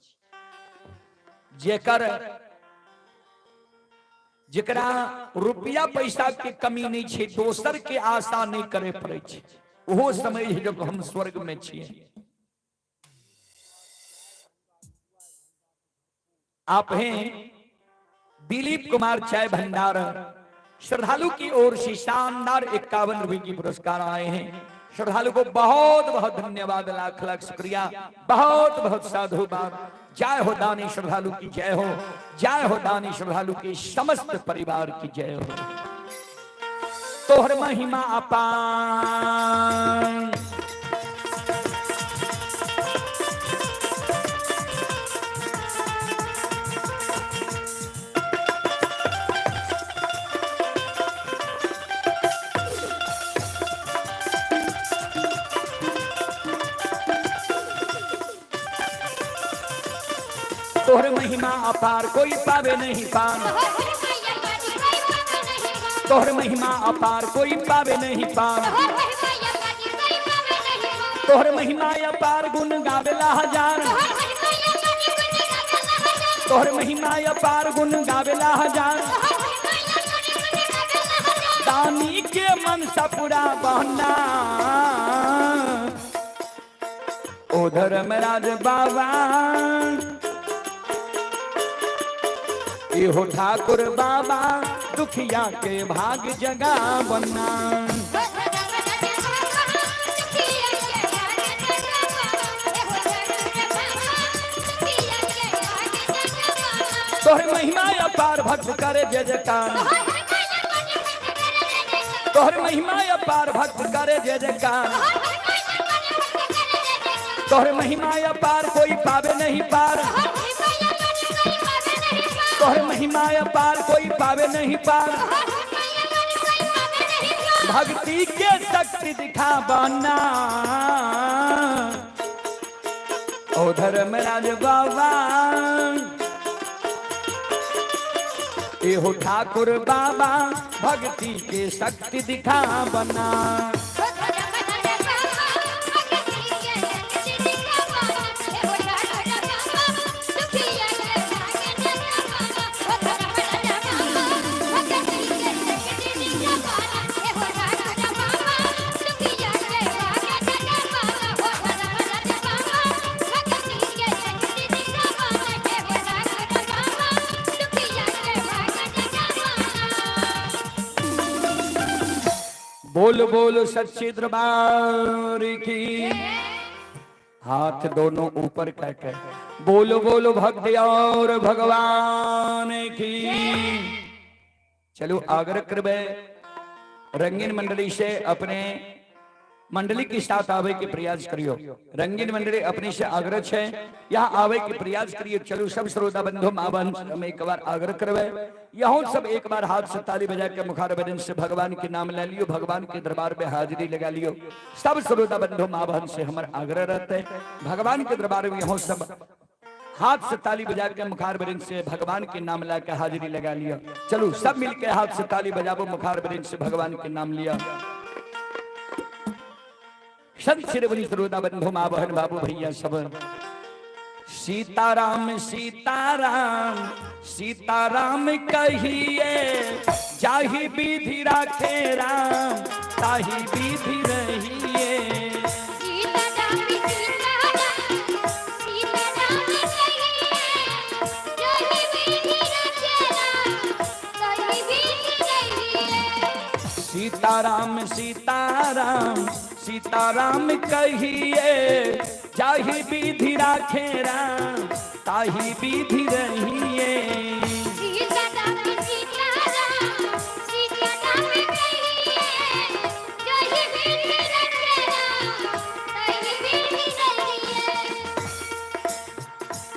जेकरा रुपया पैसा के कमी नहीं छे, दोसर के आशा नहीं करे पड़े छे, वो समय है जब हम स्वर्ग में छिए। आप हैं दिलीप कुमार चाय भंडार, श्रद्धालु की ओर से शानदार 51 रुपए की पुरस्कार आए हैं। श्रद्धालु को बहुत बहुत धन्यवाद, लाख लाख शुक्रिया, बहुत बहुत साधुवाद। जय हो दानी श्रद्धालु की जय हो, जय हो दानी श्रद्धालु के समस्त परिवार की जय हो। तोहर महिमा अपार, तोहर महिमा अपार, कोई पावे नहीं पार। तोहर महिमा अपार कोई पावे नहीं पार, तोहर महिमा या पानी कोई पावे नहीं पार, तोहर महिमा अपार गुण गावेला हजार, तोहर महिमा या पानी कोई गावेला हजार, तोहर महिमा अपार गुण गावेला हजार, तोहर महिमा या पानी कोई गावेला हजार। दानी के मन सपुरा बहना ओ धर्मराज बाबा, एहो ठाकुर बाबा दुखिया के भाग जगा बना। तोहर महिमा अपार भक्त करे जय जयकार, तोहर महिमा अपार भक्त करे जय जयकार, तोहर महिमा अपार कोई पावे नहीं पार, तोहर महिमा अपार कोई पावे नहीं पार, भक्ति के शक्ति दिखा बना ओ धर्मराज बाबा, एहो ठाकुर बाबा भक्ति के शक्ति दिखा बना। बोल बोल सच्चे दरबार की, हाथ दोनों ऊपर करके बोलो बोलो भक्त और भगवान की। चलो आग्रह करबे रंगीन मंडली से अपने मंडली के साथ आवे के प्रयास करियो, रंगीन मंडली अपने से आग्रह है यहाँ आवे के प्रयास करियो। चलो सब श्रोता बंधु मां बहन हम एक बार आग्रह करवे, यहाँ सब एक बार हाथ से ताली बजा के मुखार बदन से भगवान के नाम ले लियो, भगवान के दरबार में हाजिरी लगा लियो। सब श्रोता बंधु मां बहन से हमारा आग्रह रहता है भगवान के दरबार में यहाँ सब हाथ से ताली बजा के मुखार बदन से भगवान के नाम ला के हाजिरी लगा लिया। चलो सब मिलके हाथ से ताली बजाबो, मुखार बदन से भगवान के नाम लिया। संत श्री श्रोता बंधु मां बहन बाबू भैया सब सीताराम सीताराम सीताराम कहिए, जाहि विधि राखे राम ताहि विधि रहिए। सीताराम सीताराम सीताराम कहिए, जाहि विधि राखे राम ताहि विधि रहिए।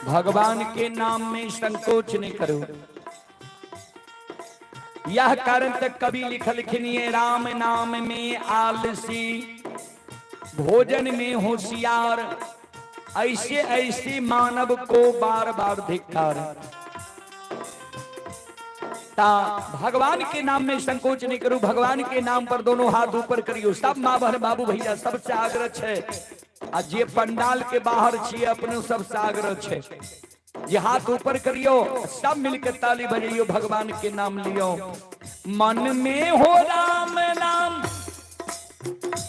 भगवान के नाम में संकोच नहीं करो, यह कारण तक कवि लिखल खिनिए राम नाम में आलसी, भोजन में होशियार, ऐसे ऐसे मानव को बार बार धिक्कार। ता भगवान के नाम में संकोच नहीं करो, भगवान के नाम पर दोनों हाथ ऊपर करियो। सब माँ बहन बाबू भैया सबसे आग्रह है, आ जे पंडाल के बाहर छे अपने सबसे आग्रह है, ये हाथ ऊपर करियो, सब मिलकर ताली बजाइयो, भगवान के नाम लियो। मन में हो राम नाम,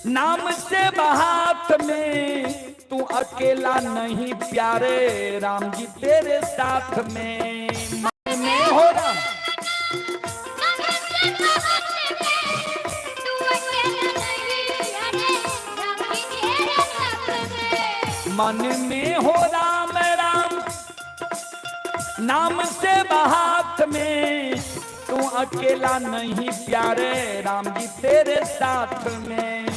नाम से हाथ में, तू अकेला नहीं प्यारे राम जी तेरे साथ में। मन में हो राम, मन में हो राम राम, नाम से हाथ में, तू अकेला नहीं प्यारे राम जी तेरे साथ में।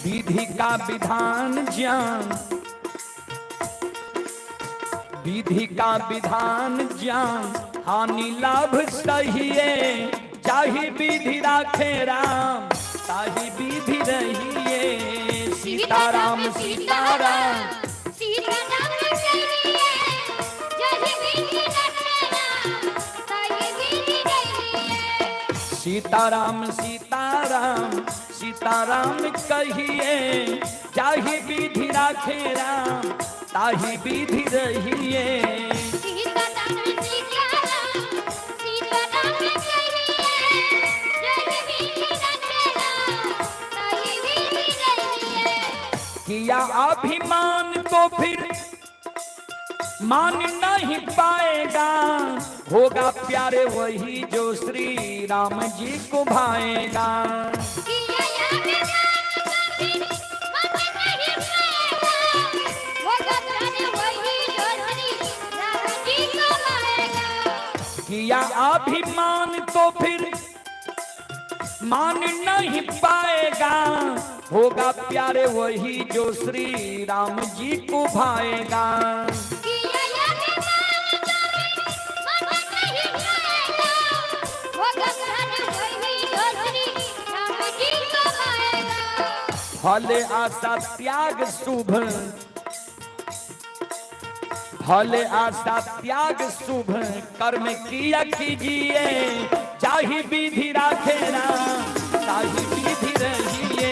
विधि का विधान ज्ञान, विधि का विधान ज्ञान, हानि लाभ सहिए, जाहि विधि राखे राम ताहि विधि रहिए। सीताराम सीताराम सीताराम कहिए जही विधि रखेला ताई विधि रहिए सीताराम सीताराम सीताराम कहिए जाहि विधि राखे राम ताहि विधि रहिए सीताराम सीताराम सीताराम कहिए जही विधि रखेला ताई विधि रहिए किया अभिमान तो फिर मान नहीं पाएगा होगा प्यारे वही जो श्री राम जी को भाएगा किया या विधान कभी मन नहीं पाएगा होगा प्यारे वही जो श्री राम जी को भाएगा किया अभिमान तो फिर मान नहीं पाएगा होगा प्यारे वही जो श्री राम जी को भाएगा किया या विधान कभी मन नहीं पाएगा होगा प्यारे वही जो श्री राम जी को भाएगा फल आशा त्याग शुभ फल आशा त्याग शुभ कर्म किया कीजिए जाहि विधि राखे राम ताहि विधि रहिए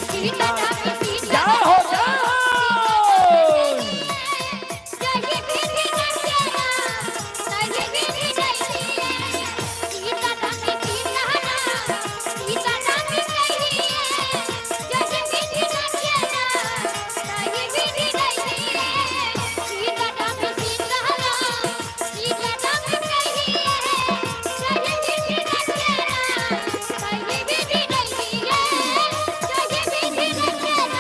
सीताराम क्या हो जही विधि रखेला ताई विधि रहिए सीताराम सीताराम सीताराम कहिए जही विधि रखेला ताई विधि रहिए सीताराम सीताराम सीताराम कहिए जही विधि रखेला ताई विधि रहिए जही विधि रखेला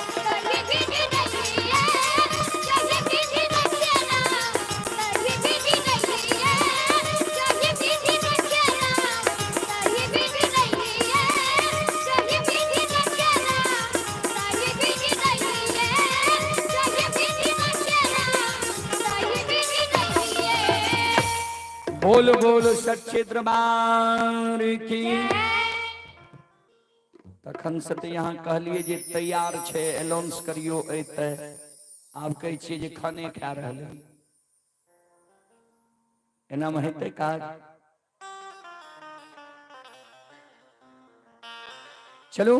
ताई विधि रहिए जही विधि रखेला ताई विधि रहिए जही विधि रखेला ताई विधि रहिए जही विधि रखेला ताई विधि रहिए जही विधि रखेला ताई विधि रहिए बोल बोल सच्चे दरबार की तखन से तो यहाँ कहलिए जे तैयार छे अनाउंस करियो एते आब कहै छियै जे खाने खा रहल एना में हेतै काज चलो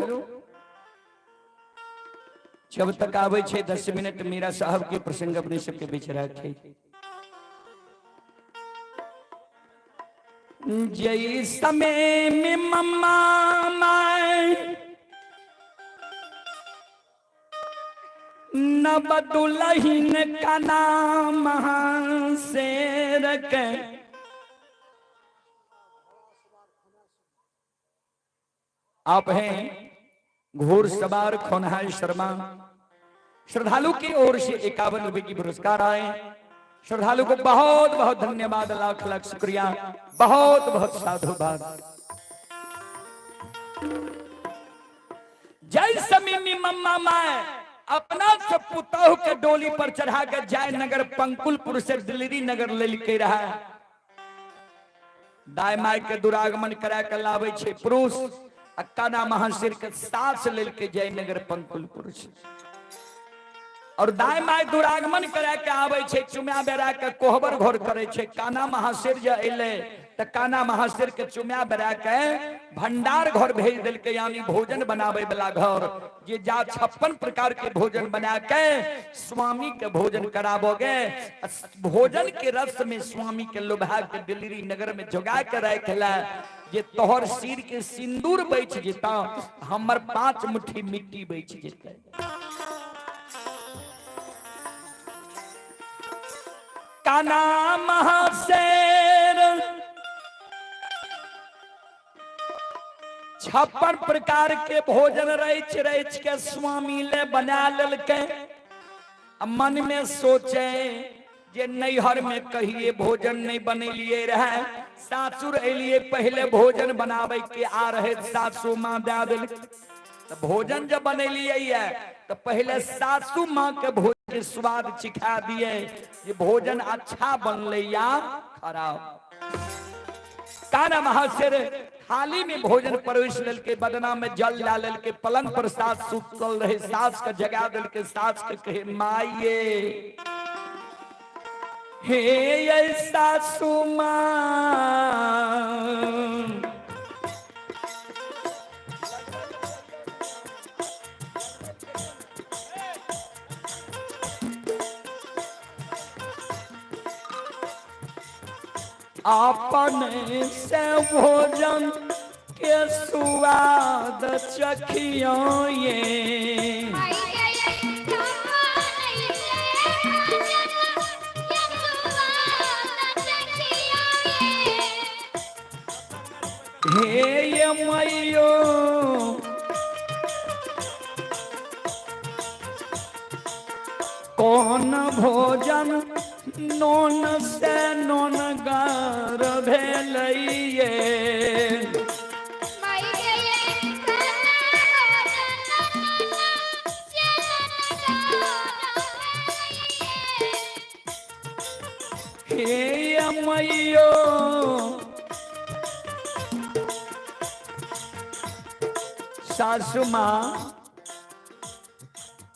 जब तक आवे छे 10 मिनट मीरा साहब के प्रसंग अपने सबके बीच रखे जय समय में मम्मा माय न बदुलहीन का नाम से रख आप हैं घोड़सवार खोनहार शर्मा श्रद्धालु की ओर से 51 रुपए की पुरस्कार आए श्रद्धालु को बहुत बहुत धन्यवाद लाख लाख शुक्रिया बहुत बहुत साधुवाद जय समीनी मम्मा माए अपना सब पुतोह के डोली पर चढ़ा के जाय नगर पंकुलपुर से दिल्ली नगर ले के रहा दाय माय के दुरागमन करा के लावे छे पुरुष अक्काना महाशिर के सास ले के जय नगर पंकुलपुर से और दाय माय दुरागमन करा के आवे छे चुम्या बेरा के कोहबर घोर करे छे काना महाशिर जे अइले त काना महाशिर के चुम्या बेरा के भंडार घर भेज दिल के यानी भोजन बनावे वाला घर जे जा 56 प्रकार के भोजन बना के स्वामी के भोजन कराबोगे भोजन के रस में स्वामी के लोभा के दिल्ली नगर में जोगा के रखला जे तोहर सिर के सिंदूर बैठ जेता हमर 5 मुट्ठी मिट्टी बैठ जेते काना महाशेर 56 प्रकार के भोजन रच रच के स्वामी ले बना ललके मन में सोचे जे नैहर में कहिए भोजन नहीं बनेलिए रहे सासुर एलिए पहले भोजन बनावे के आ रहे सासू माँ दे दिल तो भोजन जब बनेलिए तो पहले सासू माँ के भोजन के स्वाद चिखा दिए ये भोजन अच्छा बनले या खराब काना महाशर थाली में भोजन परोस लेल के बदना में जल डाल के पलंग पर सास सुतल रहे, सास का जगा दिल के सास के कहे माये हे ये सासू मां अपने से भोजन के स्वाद चखियो ये हे ये मैयो कौन भोजन नोन से नोन गार भेलइए हे मैयो सासू माँ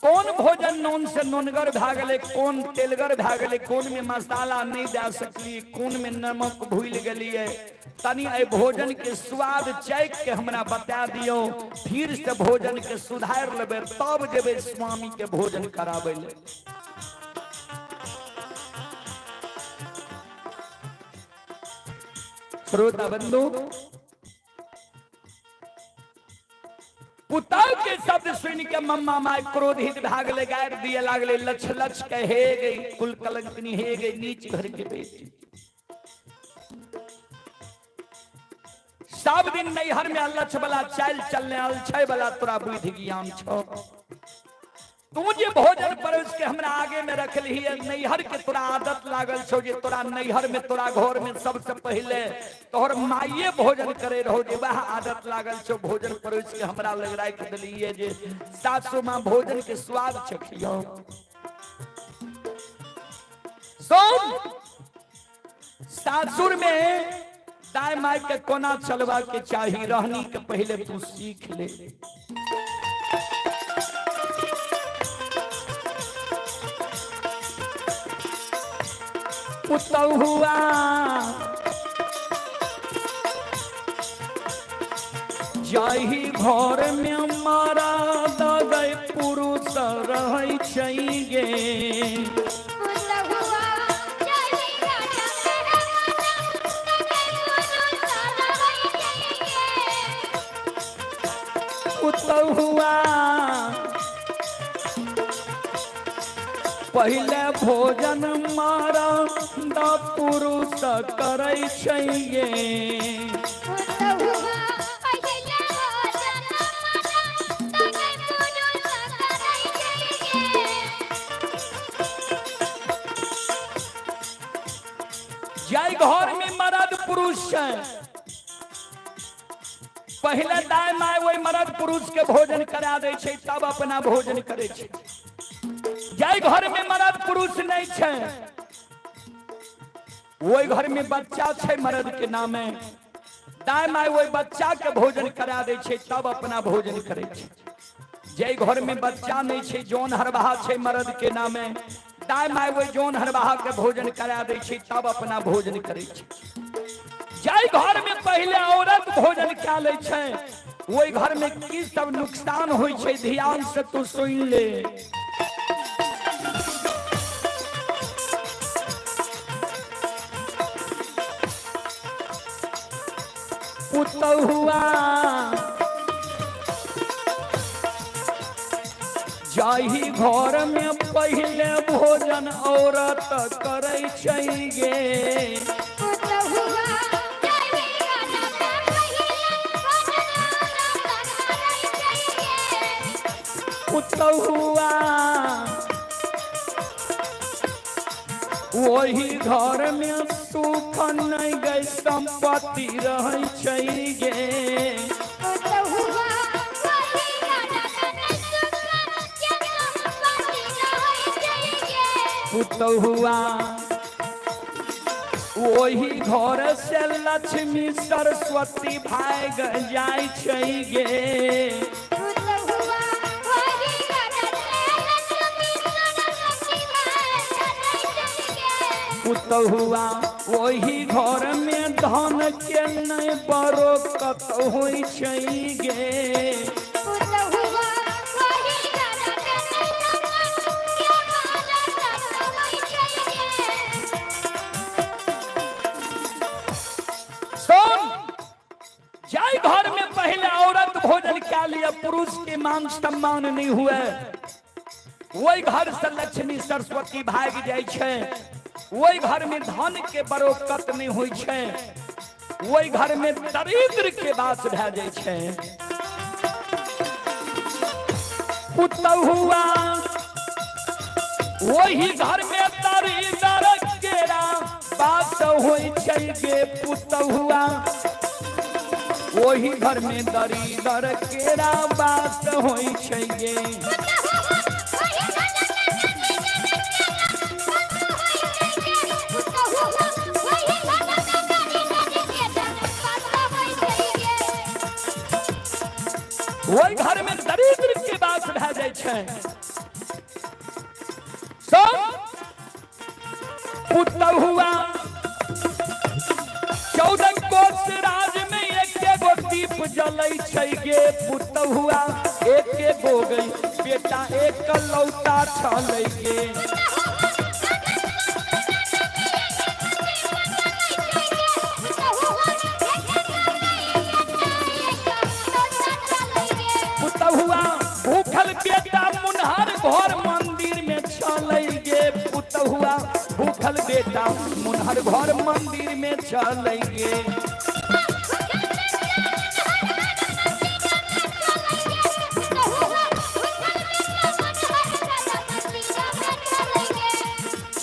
कौन भोजन नून से नूनगर भागले, कौन तेलगर भागले, कौन में मसाला नहीं दे सकली, कौन में नमक भूल गलिए, तनी ए भोजन के स्वाद चैक के हमरा बता दियो, फिर से भोजन के सुधार लेबे तब जेबे स्वामी के भोजन कराबे ले। श्रोता बंधु, पुताव के शब्द सुन के मम्मा माई क्रोधित भागले, गायर दिए लागले, लछ लछ कहे गई, कुल कलंकनी हे गई, नीच घर के बेटी। सब दिन नैहर में अलछ बला चाल चलने अलछय बला तोरा बुद्धि ज्ञान छो, तू जे भोजन परोस के हमरा आगे में रख ली है, नैहर के तोरा आदत लागल छो जे तोरा नैहर में तोरा घर में सबसे पहले तोहर माइये भोजन करे रहो, जे वह आदत लागल छो भोजन परोस के हमरा लग रहा है दिली है जे सासू मां भोजन के स्वाद चखियो। सुन, सासुर में दाई माई के कोना चलवा के चाही, रहनी के पहले तू सीख ले। पुतौ हुआ जाही घर में मारा दगै पुरुष रहै छैगे, पुतौ हुआ पहले भोजन मारा द पुरुष करै छैगे, जय घर में मर्द पुरुष है, पहले दाई माय वही मर्द पुरुष के भोजन करा दे छै, तब अपना भोजन करे छै। जय घर में मर्द पुरुष नहीं छे, वही घर में बच्चा छे मर्द के नामे, दाई माय वही बच्चा के भोजन करा दे छे, तब अपना भोजन करे छे। जय घर में बच्चा नहीं छे, जौन हरबाहा छे मर्द के नामे, दाई माय वही जौन हरबाहा के भोजन करा दे छे, तब अपना भोजन करे छे। जय घर में पहले औरत भोजन क्या ले छे, वही घर में की सब नुकसान होई छे, ध्यान से तू सुन ले। पुतौ हुआ जाही घर में पहले भोजन औरत करै छैगे, पुतौ हुआ वही घर में सुख नहीं गई संपत्ति रहै छैगे, पुतौ हुआ वही घर से लक्ष्मी सरस्वती भाग जाय छै गे। पुतहुआ वही घर में धन के नहीं बरकत होइ छै गे। जाय घर में पहले औरत भोजन क्या लिया, पुरुष के मान सम्मान नहीं हुए, वही घर से लक्ष्मी सरस्वती भाग जाय छै, वही घर में धन के बरकत नहीं होइ छै, वही घर में दरिद्र के वास भए जाय छै। पुतहुआ वही घर में दरिद्र के वास होइ छै गे। पुतहुआ वही घर में दरिद्र के वास होइ छै गे। वही घर में दरिद्र के वास भए जाय छै। पुतहुआ 14 कोस राज में एकेगो दीप जलै छै गे। पुतहुआ एकेगो गई बेटा एकलौता छलै गे। पुतहुआ भूखल बेटा मुनहर घर मंदिर में चलै गे। पुतहुआ भूखल बेटा मुनहर घर मंदिर में चलै गे।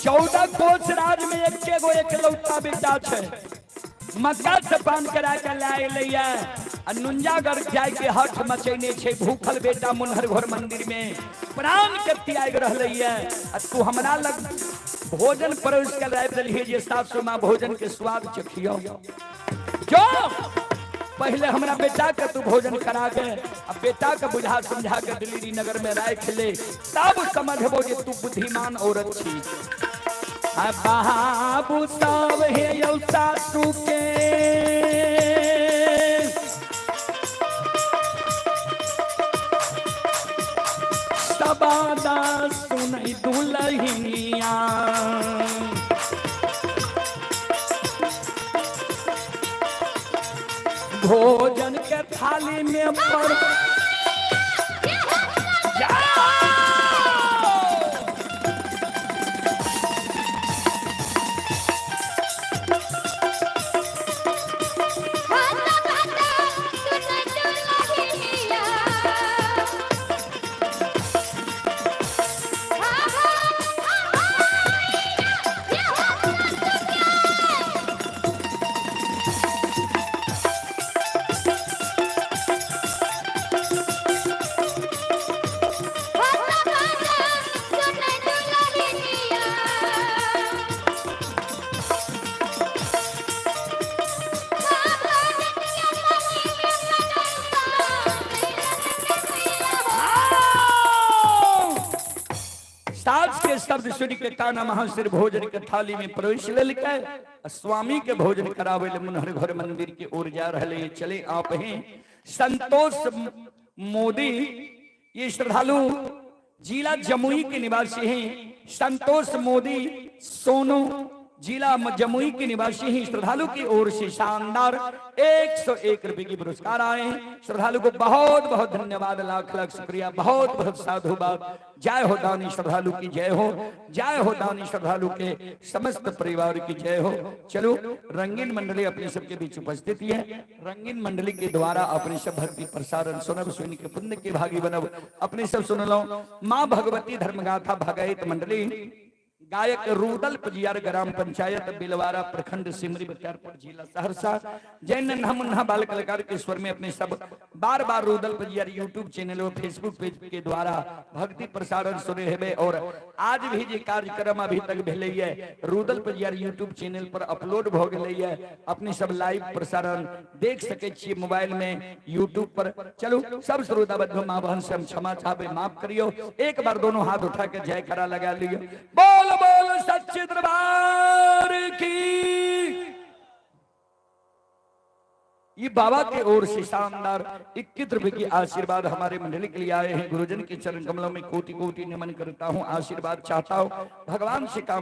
चौदह कोस राज में एकेगो एकलौता बेटा छै। मक्का से पान करा के लाए लिया नुंजागढ़ जाय के हठ मचैने छै। भूखल बेटा मुनहर घर मंदिर में प्राण के त्याग रहलैया। तू हमरा लग भोजन परोस के लाबि देलिए जे सासु माँ भोजन के स्वाद चखियो। जो पहले हमरा बेटा के तू भोजन करा के अब बेटा के बुझा समझा के दिल्ली नगर में राख ले, तब समझबो जे तू बुद्धिमान औरत छी। बाबू सब हे यौ सासु के सबादा सुनै दुलहिनिया। भोजन के थाली में पर सास के शब्द सुन के ताना महासिर भोजन के थाली में प्रवेश लेके स्वामी के भोजन करावे ले मुनहर घर मंदिर की ओर जा रहे। चले आप हैं संतोष मोदी, ये श्रद्धालु जिला जमुई के निवासी हैं। संतोष मोदी सोनू जिला जमुई के निवासी ही श्रद्धालु की ओर से शानदार 101 रुपए की पुरस्कार आए हैं। श्रद्धालु को बहुत बहुत धन्यवाद, लाख लाख शुक्रिया, बहुत बहुत साधुवाद। जय हो दानी श्रद्धालु की जय हो, जय हो दानी श्रद्धालु के समस्त परिवार की जय हो। चलो रंगीन मंडली अपने सबके बीच उपस्थित है। रंगीन मंडली के द्वारा अपने सब भक्ति प्रसारण सुनब सुन के पुण्य के भागी बनब। अपने सब सुन लो। माँ भगवती धर्मगाथा भगत मंडली गायक रूदल पजियार ग्राम पंचायत बिलवारा प्रखंड सिमरी बख्तियारपुर जिला सहरसा जैन नन्हा मुन्हा बाल कलाकार के स्वर में अपने सब बार बार रूदल पजियार यूट्यूब चैनल और फेसबुक पेज के द्वारा भक्ति प्रसारण सुने हेबे। और आज भी जे कार्यक्रम अभी तक भेले है रूदल पजियार यूट्यूब चैनल पर अपलोड भ गेलै है, अपने सब लाइव प्रसारण देख सके छियै मोबाइल में यूट्यूब पर। चलो सब श्रोता बंधु मां बहन से हम क्षमा चाहबे, माफ करियो। एक बार दोनों हाथ उठा के जयकारा लगा लियो। बोल बोल सच्चे दरबार की। ये बाबा के ओर से शानदार 21 रुपए की आशीर्वाद हमारे मंडली के लिए आए हैं। गुरुजन के चरण कमलों में कोटि कोटि नमन करता हूँ, आशीर्वाद चाहता हूँ, भगवान से कामना